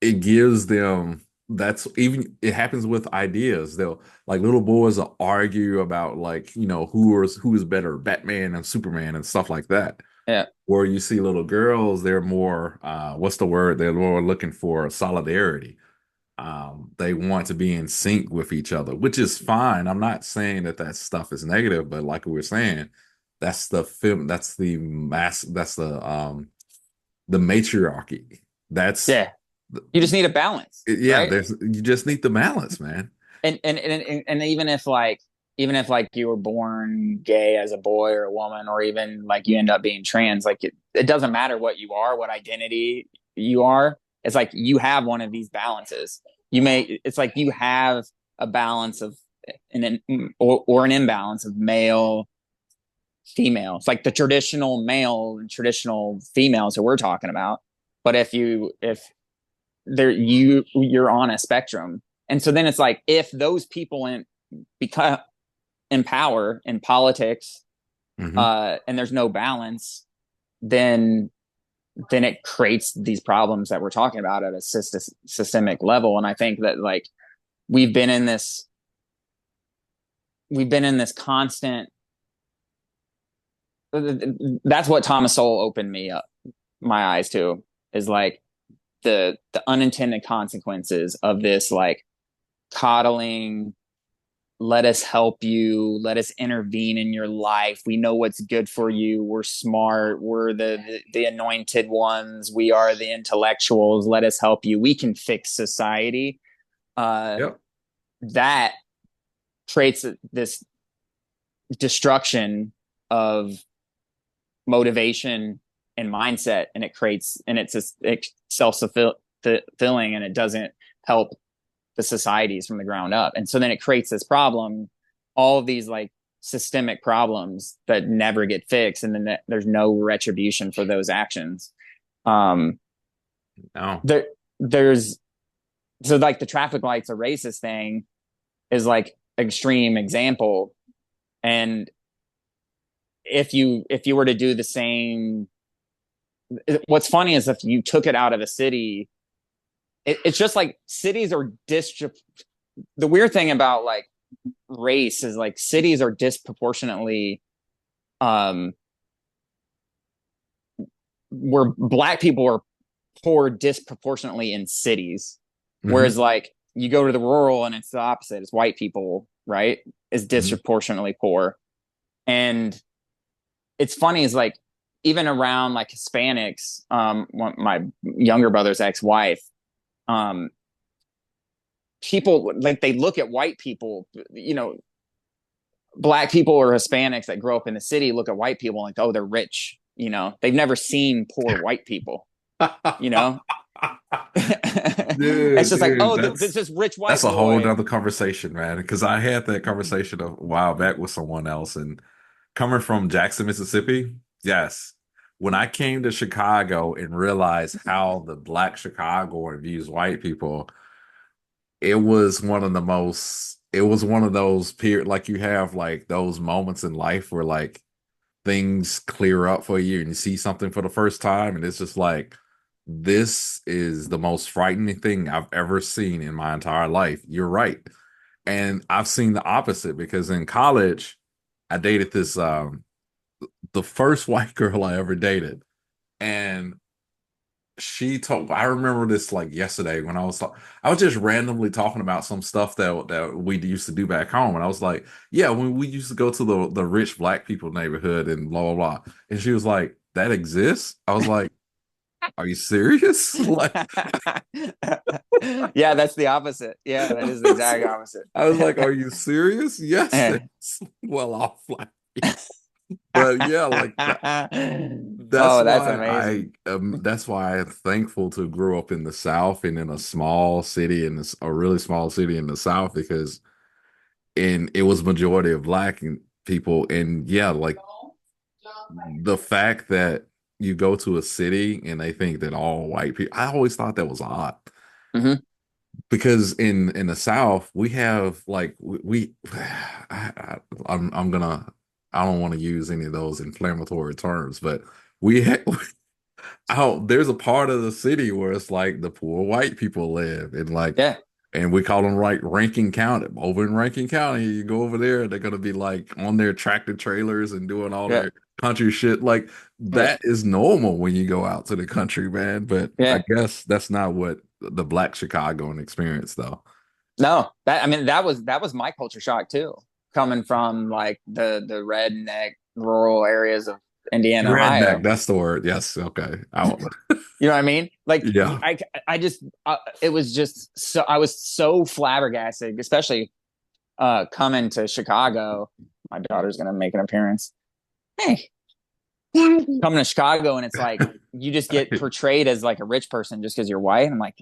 it gives them that's even it happens with ideas. They'll like little boys will argue about like who is better, Batman and Superman and stuff like that. yeah, Where you see little girls, they're more what's the word? They're more looking for solidarity. They want to be in sync with each other, which is fine. I'm not saying that that stuff is negative, but like we were saying, that's the film. That's the matriarchy. That's yeah. You just need a balance, Yeah, right? there's you just need the balance, man. And even if you were born gay as a boy or a woman, or even like you end up being trans, like it doesn't matter what you are, what identity you are. It's like you have one of these balances. It's like you have a balance of or an imbalance of male, female. It's like the traditional male and traditional females that we're talking about. But if you're on a spectrum, and so then it's like if those people become in power in politics, Hmm. and there's no balance, then it creates these problems that we're talking about at a systemic level. And I think that like we've been in this constant. That's what Thomas Sowell opened me up my eyes to, is like the unintended consequences of this, like coddling. Let us help you, let us intervene in your life, we know what's good for you, we're smart, we're the anointed ones, we are the intellectuals, let us help you, we can fix society. uh Yep. that creates this destruction of motivation and mindset, and it's self-fulfilling, and it doesn't help the societies from the ground up. And so then it creates this problem, all of these like systemic problems that never get fixed, and then there's no retribution for those actions. um No. there's So like the traffic lights, a racist thing, is like extreme example. And if you were to do the same, what's funny is if you took it out of a city, it's just like cities are the weird thing about like race is like cities are disproportionately, um where black people are poor disproportionately in cities, Hmm. whereas like you go to the rural and it's the opposite, it's white people, right, is Hmm. disproportionately poor. And it's funny is like even around like Hispanics, my younger brother's ex-wife, um people like they look at white people, black people or Hispanics that grow up in the city look at white people like, oh, they're rich. They've never seen poor white people. You know, it's just like, Dude, oh, this is rich that's white a whole boy. nother conversation, man. Because I had that conversation a while back with someone else, and coming from Jackson, Mississippi, yes. When I came to Chicago and realized how the black Chicagoan views white people, it was one of the most, it was one of those period, like you have like those moments in life where like things clear up for you and you see something for the first time, and it's just like, this is the most frightening thing I've ever seen in my entire life. You're right. And I've seen the opposite because in college, I dated this the first white girl I ever dated. And I remember this like yesterday when I was just randomly talking about some stuff that we used to do back home. And I was like, yeah, when we used to go to the rich black people neighborhood and blah, blah, blah. And she was like, that exists? I was like, are you serious? Like, Yeah, that's the opposite. Yeah, that is the exact opposite. I was like, are you serious? Yes, that's well off. Like, but yeah, like that. That's Oh, that's why amazing. that's why I'm thankful to grow up in the South and in a small city in this a really small city in the South because it was majority of black people. And yeah, like the fact that you go to a city and they think that all white people, I always thought that was odd Hmm. because in the South we have like I'm gonna, I don't want to use any of those inflammatory terms, but we ha there's a part of the city where it's like the poor white people live and like, Yeah, and we call them like Rankin County. Over in Rankin County, you go over there, they're gonna be like on their tractor trailers and doing all yeah, their country shit. Like yeah, that is normal when you go out to the country, man. But I yeah. guess that's not what the black Chicagoan experience though. No, I mean that was my culture shock too, coming from like the redneck rural areas of Indiana, Redneck, Ohio. that's the word. Yes. Okay. You know what I mean? Like Yeah. I just it was just so I was so flabbergasted, especially coming to Chicago. My daughter's gonna make an appearance. Hey, coming to Chicago, and it's like you just get portrayed as like a rich person just because you're white. I'm like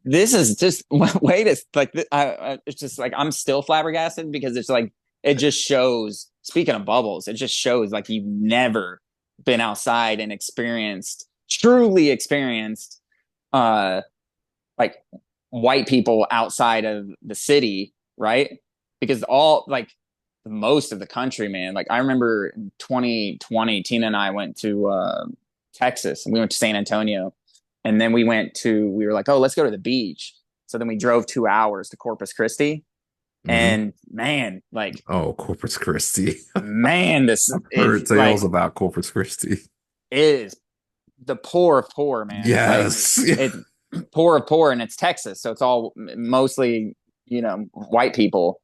this is just wait, it's like it's just like I'm still flabbergasted because it's like it just shows. Speaking of bubbles, it just shows like you've never been outside and truly experienced, uh, like white people outside of the city, right? Because all like most of the country, man. Like I remember in 2020, Tina and I went to Texas, and we went to San Antonio, and then we were like, oh, let's go to the beach. So then we drove 2 hours to Corpus Christi, Hmm. and man, like Oh, Corpus Christi. man, this I've heard is tales like about Corpus Christi. it is the poor of poor, man. Like Yes. it's poor of poor, and it's Texas, so it's all mostly white people,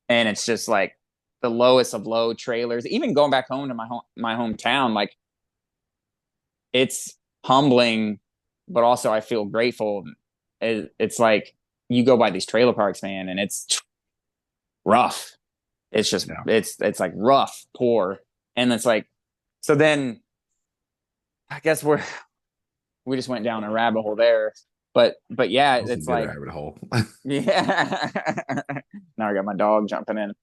and it's just like the lowest of low trailers. Even going back home to my hometown, like it's humbling, but also I feel grateful. It's like you go by these trailer parks, man, and it's rough. It's just Yeah. it's like rough, poor, and it's like so. Then I guess we just went down a rabbit hole there, but yeah, That's a it's good like rabbit hole. yeah. Now I got my dog jumping in.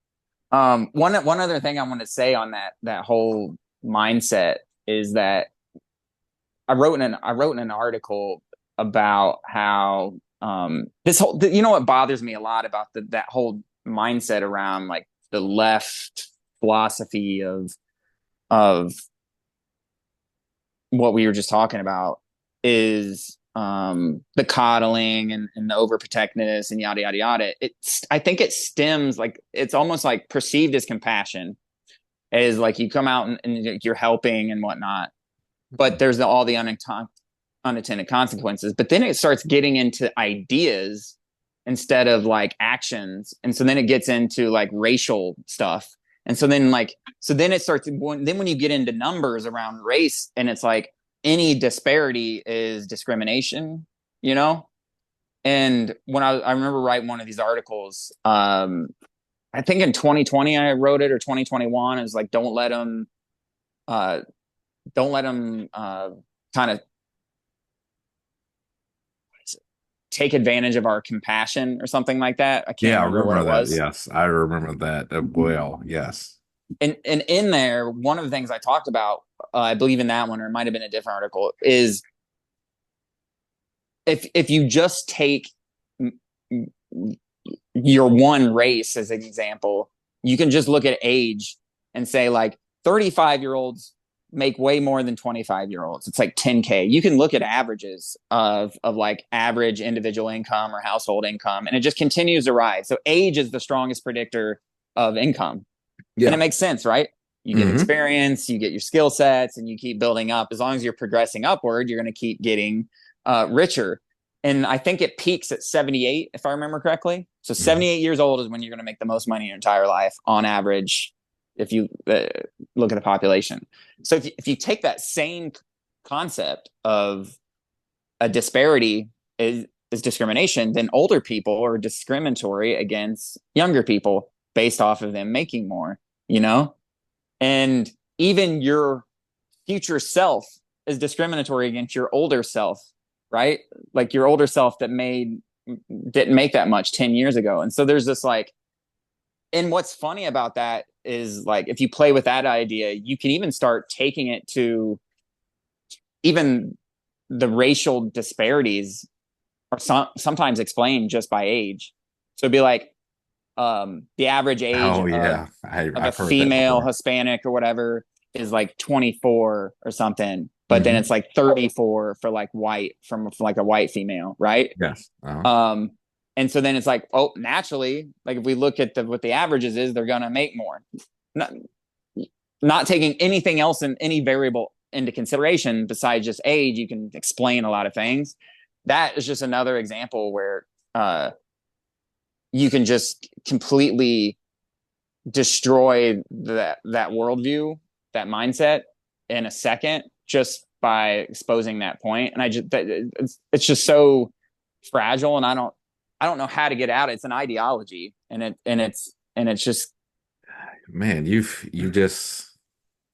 One other thing I want to say on that whole mindset is that I wrote in an article about how this whole what bothers me a lot about that whole mindset around like the left philosophy of what we were just talking about is the coddling and the overprotectiveness and yada yada yada. I think it stems like it's almost like perceived as compassion, is like you come out and you're helping and whatnot, but there's all the unintended consequences. But then it starts getting into ideas instead of like actions, and so then it gets into like racial stuff, and so then it starts. Then when you get into numbers around race, and it's like any disparity is discrimination, you know. And when I remember writing one of these articles, I think in 2020 I wrote it, or 2021, is like uh, don't let them kind of take advantage of our compassion or something like that. I can't Yeah, I remember what remember it that. was. Yes, I remember that well. Yes. And in there, one of the things I talked about, I believe in that one, or it might have been a different article, is if you just take your one race as an example, you can just look at age and say like 35-year-olds make way more than 25-year-olds. It's like 10K. You can look at averages of like average individual income or household income, and it just continues to rise. So age is the strongest predictor of income. And it Yeah. makes sense, right? You get Hmm. experience, you get your skill sets, and you keep building up. As long as you're progressing upward, you're going to keep getting richer. And I think it peaks at 78, if I remember correctly. So Hmm. 78 years old is when you're going to make the most money in your entire life on average, if you look at the population. So if you take that same concept of a disparity is discrimination, then older people are discriminatory against younger people based off of them making more, you know? And even your future self is discriminatory against your older self, right? Like your older self that didn't make that much 10 years ago. And so there's this like, and what's funny about that is like if you play with that idea, you can even start taking it to even the racial disparities are sometimes explained just by age. So it'd be like the average age Oh yeah, of a I've heard that female before. Hispanic or whatever is like 24 or something, but then Hmm. it's like 34 for like white from like a white female, right? Yes. Um, and so then it's like, oh, naturally, like if we look at what the averages is, they're gonna make more. Not, not taking anything else in any variable into consideration besides just age, you can explain a lot of things. That is just another example where you can just completely destroy that worldview that mindset in a second just by exposing that point. And it's just so fragile, and I don't know how to get out. It's an ideology, and it's just Man, you just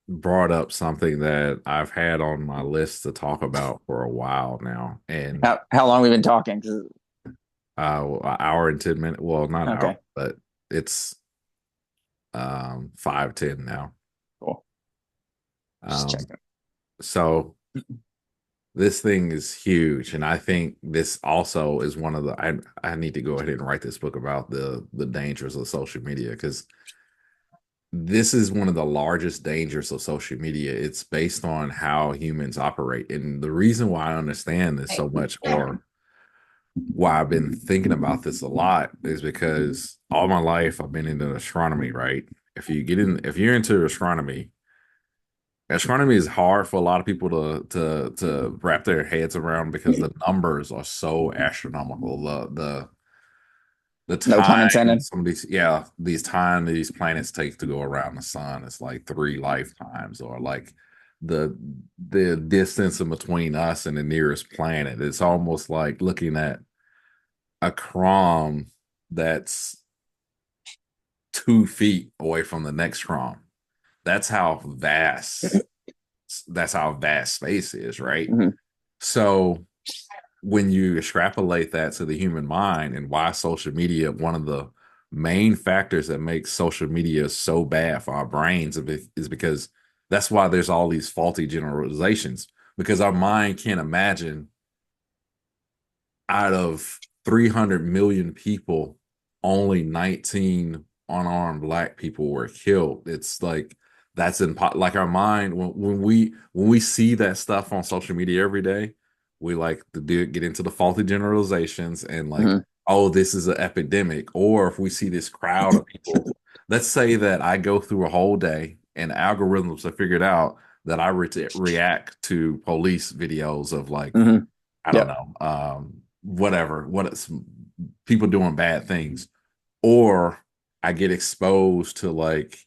brought up something that I've had on my list to talk about for a while now, and how long we've been talking. an hour and 10 minutes. Well, not an hour, Okay, but it's 5:10 now. cool. Just Um, checking. so this thing is huge, and I think this also is one of the I need to go ahead and write this book about the dangers of social media, because this is one of the largest dangers of social media. It's based on how humans operate. And the reason why I understand this so much, or why I've been thinking about this a lot, is because all my life I've been into astronomy, right? If you're into astronomy is hard for a lot of people to wrap their heads around, because the numbers are so astronomical. The No pun time intended. some of these yeah these time these planets take to go around the sun is like 3 lifetimes, or like the the distance in between us and the nearest planet. It's almost like looking at a crumb that's 2 feet away from the next crumb. That's how vast that's how vast space is, right? Mhm. So when you extrapolate that to the human mind, and why social media, one of the main factors that makes social media so bad for our brains is because that's why there's all these faulty generalizations, because our mind can't imagine, out of 300 million people, only 19 unarmed black people were killed. It's like that's like our mind, when we see that stuff on social media every day, we like to get into the faulty generalizations and like, Mhm. oh, this is an epidemic. Or if we see this crowd of people, let's say that I go through a whole day and algorithms have figured out that I react to police videos of like, Mhm. I don't Yep. know, whatever, what it's people doing bad things, or I get exposed to like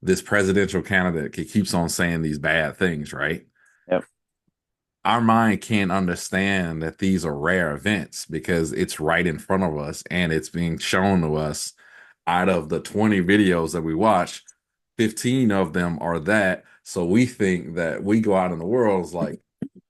this presidential candidate that keeps on saying these bad things, right? Yep. Our mind can't understand that these are rare events, because it's right in front of us and it's being shown to us. Out of the 20 videos that we watch, 15 of them are that. So we think that we go out in the world is like,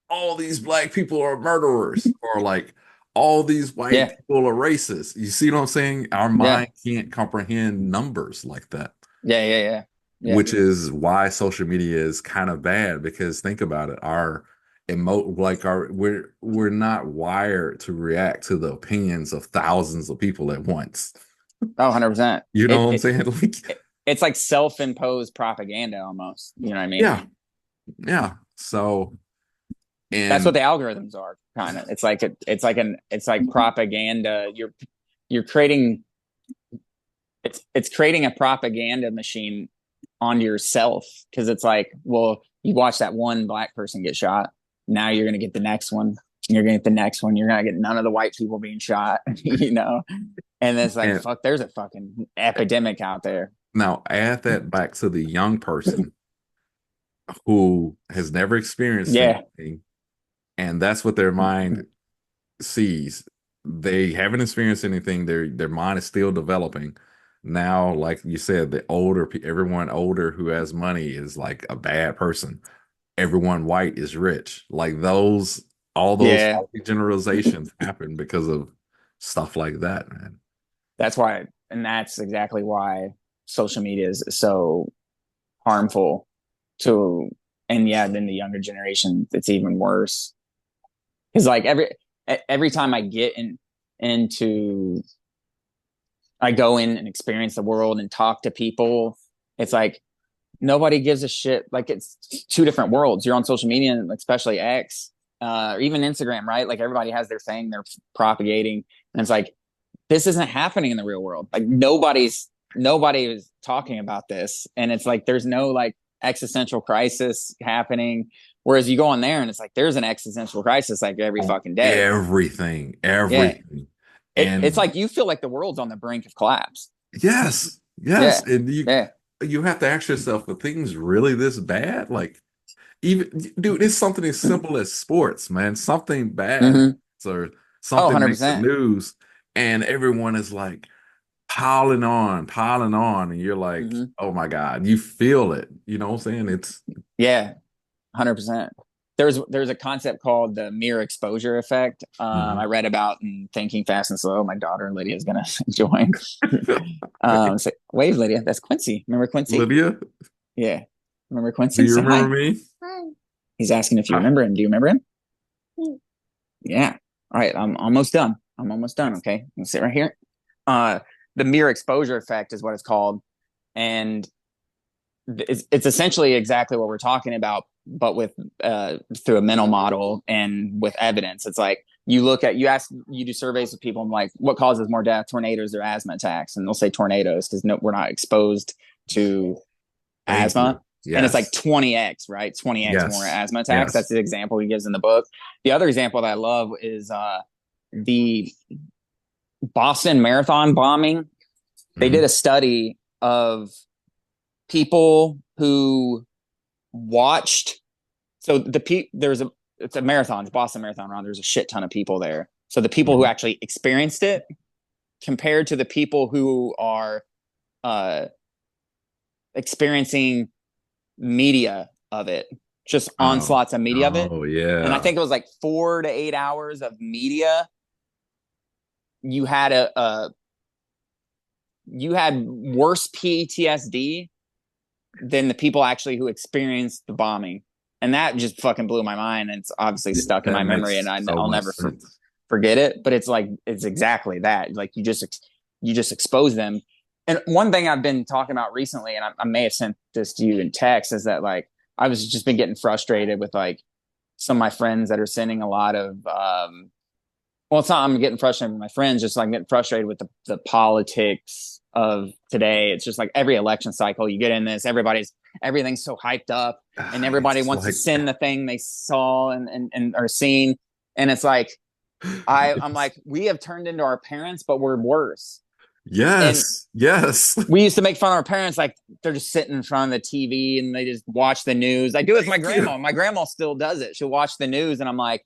all these black people are murderers, or like all these white Yeah. people are racist. You see what I'm saying? Our Yeah. mind can't comprehend numbers like that, Yeah. Yeah. Yeah. Yeah. which is why social media is kind of bad. Because think about it, our like our we're not wired to react to the opinions of thousands of people at once. Oh, 100%. You know what I'm saying? Like, It's like self-imposed propaganda almost. You know what I mean? yeah, yeah. So, That's what and the algorithms are, kind of. It's like propaganda. You're creating it's creating a propaganda machine onto yourself, because it's like, well, you watch that one black person get shot, now you're gonna get the next one, you're gonna get the next one, you're gonna get none of the white people being shot, you know. And it's like, and fuck, there's a fucking epidemic out there. now add that back to the young person who has never experienced Yeah. anything, and that's what their mind sees. They haven't experienced anything. Their mind is still developing. Now, like you said, everyone older who has money is like a bad person. Everyone white is rich. Like all those Yeah. faulty generalizations happen because of stuff like that, man. That's why, and that's exactly why social media is so harmful to, and yeah, then the younger generation, it's even worse. Because like every time I get into I go in and experience the world and talk to people, it's like nobody gives a shit. Like it's two different worlds. You're on social media, and especially X, or even Instagram, right? Like everybody has their thing they're propagating, and it's like this isn't happening in the real world. Like nobody is talking about this, and it's like there's no like existential crisis happening. Whereas you go on there and it's like there's an existential crisis like every On fucking day. everything, Yeah, everything. it's And like you feel like the world's on the brink of collapse. yes, yes. Yeah, And yeah, you have to ask yourself, are things really this bad? Like, even dude, it's something as simple as sports, man. Something bad Mm-hmm. or Oh, something makes the 100%. news, and everyone is like piling on, and you're like, Mm-hmm. oh my God, you feel it. You know what I'm saying? It's Yeah, 100%. There's a concept called the mere exposure effect. I Mhm. read about in Thinking Fast and Slow. My daughter Lydia is gonna join. Okay. Say, wave, Lydia. That's Quincy. Remember Quincy? Lydia, Yeah. Remember do Quincy? you Say remember hi. me? He's asking if you Ah, remember him. Do you remember him? Yeah. All right. I'm almost done. I'm almost done. Okay. I'm sit right here. Uh, the mere exposure effect is what it's called, and it's essentially exactly what we're talking about, but with through a mental model and with evidence. It's like you do surveys with people, and like, what causes more death, tornadoes or asthma attacks, and they'll say tornadoes because no, we're not exposed to thank you. asthma. And it's like Yes. 20x, right? 20x more Yes. asthma attacks. That's Yes. the example he gives in the book. The other example that I love is the Boston Marathon bombing. They did Mhm. a study of people who watched. So there's a it's a marathon, it's Boston Marathon run. There's a shit ton of people there. So the people who Mhm. actually experienced it compared to the people who are uh, experiencing media of it, just Oh, onslaughts of media of it. oh And I yeah. think it was like 4 to 8 hours of media. You had you had worse PTSD than the people actually who experienced the bombing. And that just fucking blew my mind. And it's obviously Yeah, stuck in that my memory, and makes so I'll much never sense. forget it. But it's like, it's exactly that. Like you just expose them. And one thing I've been talking about recently, and I may have sent this to you in text, is that like I was just been getting frustrated with like some of my friends that are sending a lot of well, it's not I'm getting frustrated with my friends, just like I'm getting frustrated with the politics of today. It's just like every election cycle you get in this, everything's so hyped up, and everybody It's wants to like, send the thing they saw and are seen. And it's like I'm like, we have turned into our parents, but we're worse. And yes, yes. we used to make fun of our parents, like they're just sitting in front of the TV and they just watch the news. I do it with my Thank you. grandma. My grandma still does it. She'll watch the news, and I'm like,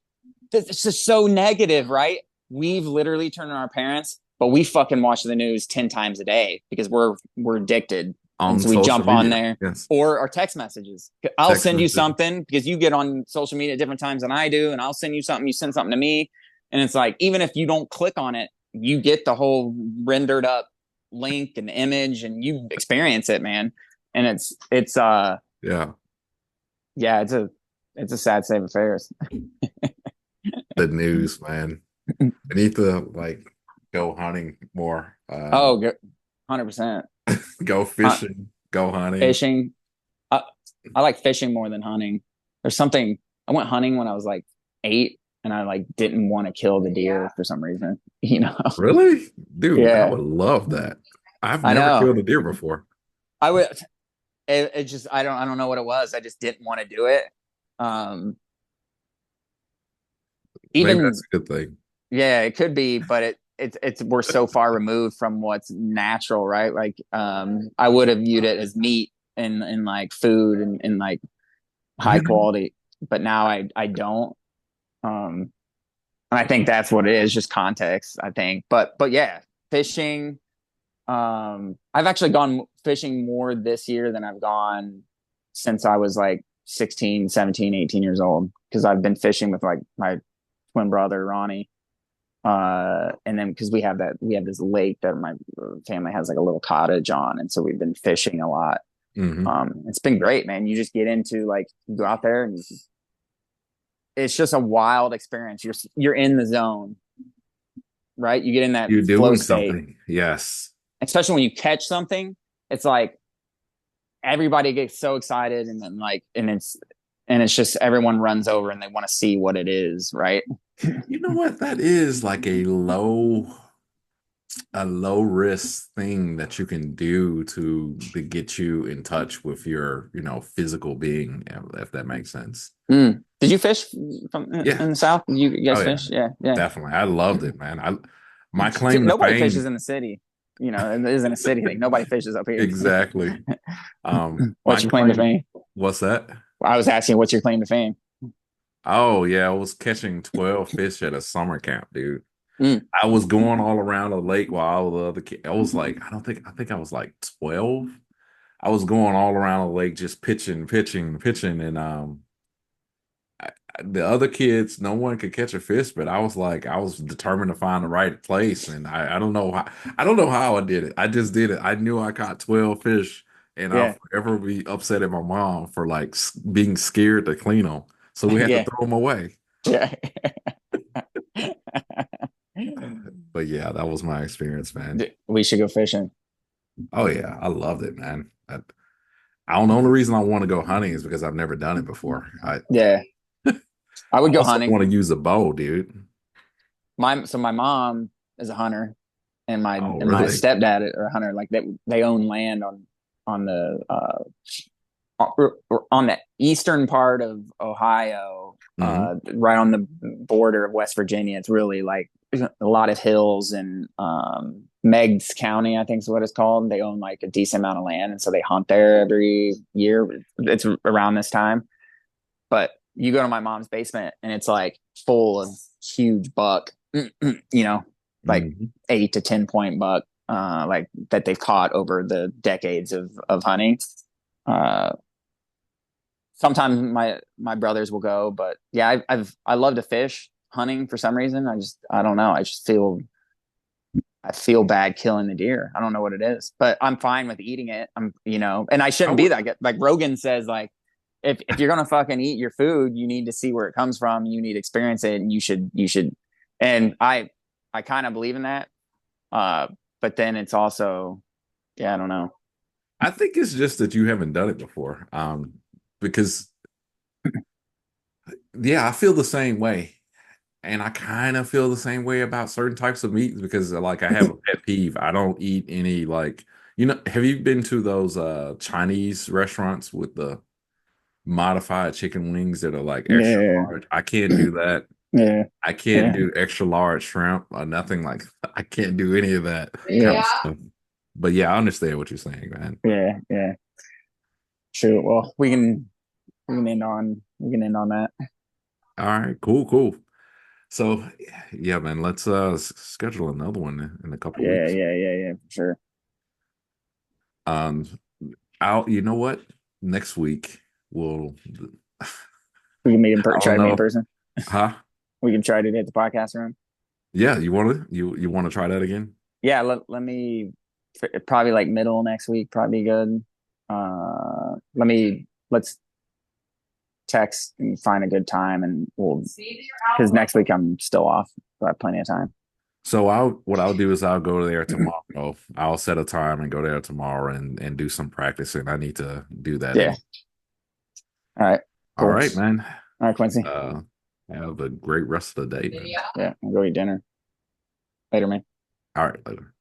it's just so negative, right? We've literally turned on our parents, but we fucking watch the news 10 times a day because we're addicted. And On so we social jump on media. there, Yes. or our text messages. I'll Text send you message. something because you get on social media at different times than I do, and I'll send you something, you send something to me. And it's like, even if you don't click on it, you get the whole rendered up link and image, and you experience it, man. And it's Yeah. yeah, it's a sad state of affairs. The news, man. I need to like go hunting more. Oh, 100%. Go fishing, go hunting. Fishing. I, I like fishing more than hunting. There's something, I went hunting when I was like 8, and I like didn't want to kill the deer for some reason, you know? Really? Dude, I Yeah, would love that. I've I never know. killed a deer before. I would, it just, I don't know what it was. I just didn't want to do it. Um, Maybe even, that's a good thing. yeah, it could be, but we're so far removed from what's natural, right? Like, I would have viewed it as meat and like food and like high Yeah. quality, but now I don't. Um, and I think that's what it is, just context, I think. But yeah, fishing. I've actually gone fishing more this year than I've gone since I was like 16, 17, 18 years old, because I've been fishing with like my twin brother Ronnie. And then because we have this lake that my family has like a little cottage on, and so we've been fishing a lot. Hmm. It's been great, man. You just get into like, you go out there and it's just a wild experience. You're in the zone, right? You get in that You're flow doing state, something. Yes. especially when you catch something. It's like everybody gets so excited, and then like, and it's just everyone runs over and they want to see what it is, right? You know what? That is like a low risk thing that you can do to get you in touch with your, physical being, if that makes sense. Did you fish from Yeah. in the south? You Oh guys yeah. fish? Yeah, yeah. Definitely. I loved it, man. My claim to Nobody fame. fishes in the city. You know, it isn't a city thing. Nobody fishes up here. Exactly. My What's your claim to claim, fame? what's that? I was asking, what's your claim to fame? Oh yeah, I was catching 12 fish at a summer camp, dude. Mm. I was going all around the lake while all the other kids. I was like, I think I was like 12. I was going all around the lake just pitching, and the other kids, no one could catch a fish, but I was like, I was determined to find the right place, and I don't know how, I don't know how I did it. I just did it. I knew I caught 12 fish, and I'll Yeah, forever be upset at my mom for like being scared to clean them, so we had to yeah, throw them away. yeah. But yeah, that was my experience, man. We should go fishing. Oh yeah, I loved it, man. I don't know. The only reason I want to go hunting is because I've never done it before. Yeah, I I would go also hunting. want to use a bow, dude. My mom is a hunter, and Oh, my really? stepdad are a hunter. Like they own land on the on the eastern part of Ohio, Hmm. right on the border of West Virginia. It's really like a lot of hills and Meigs County, I think is what it's called. They own like a decent amount of land, and so they hunt there every year. It's around this time, but you go to my mom's basement, and it's like full of huge buck, you know, like Hmm. 8 to 10 point buck, like that they've caught over the decades of hunting. Uh, Sometimes my brothers will go, but yeah, I love to fish. Hunting for some reason, I don't know. I feel bad killing the deer. I don't know what it is, but I'm fine with eating it. And I I shouldn't be would. that. Like Rogan says, like if you're gonna fucking eat your food, you need to see where it comes from. You need to experience it, and you should. And I kind of believe in that. Uh, but then it's also, yeah, I don't know. I think it's just that you haven't done it before. Because yeah, I feel the same way. And I kind of feel the same way about certain types of meats because like I have a pet peeve. I don't eat any like have you been to those Chinese restaurants with the modified chicken wings that are like extra Yeah, large? I can't do that. yeah, I can't yeah, do extra large shrimp or nothing like I can't do any of that kind yeah, of stuff. But yeah, I understand what you're saying, man. yeah, yeah. Shoot. Well, we can end on that. All right, cool, cool. So yeah, man, let's schedule another one in a couple of Yeah, weeks. yeah, yeah, yeah, for sure. Um, I'll you know what? Next week we'll We can I try don't to meet in know. person. Huh? We can try to hit the podcast room. Yeah, you want to try that again? Yeah, let me probably like middle next week, probably good. Let's text and find a good time, and we'll because next week I'm still off, so I have plenty of time. So I'll do is I'll go there tomorrow. I'll set a time and go there tomorrow and do some practicing. I need to do that Yeah. anyway. All right. All Cool. right, man. All right, Quincy. Uh, have a great rest of the day, man. Yeah, I'll go eat dinner later, man. All right, later.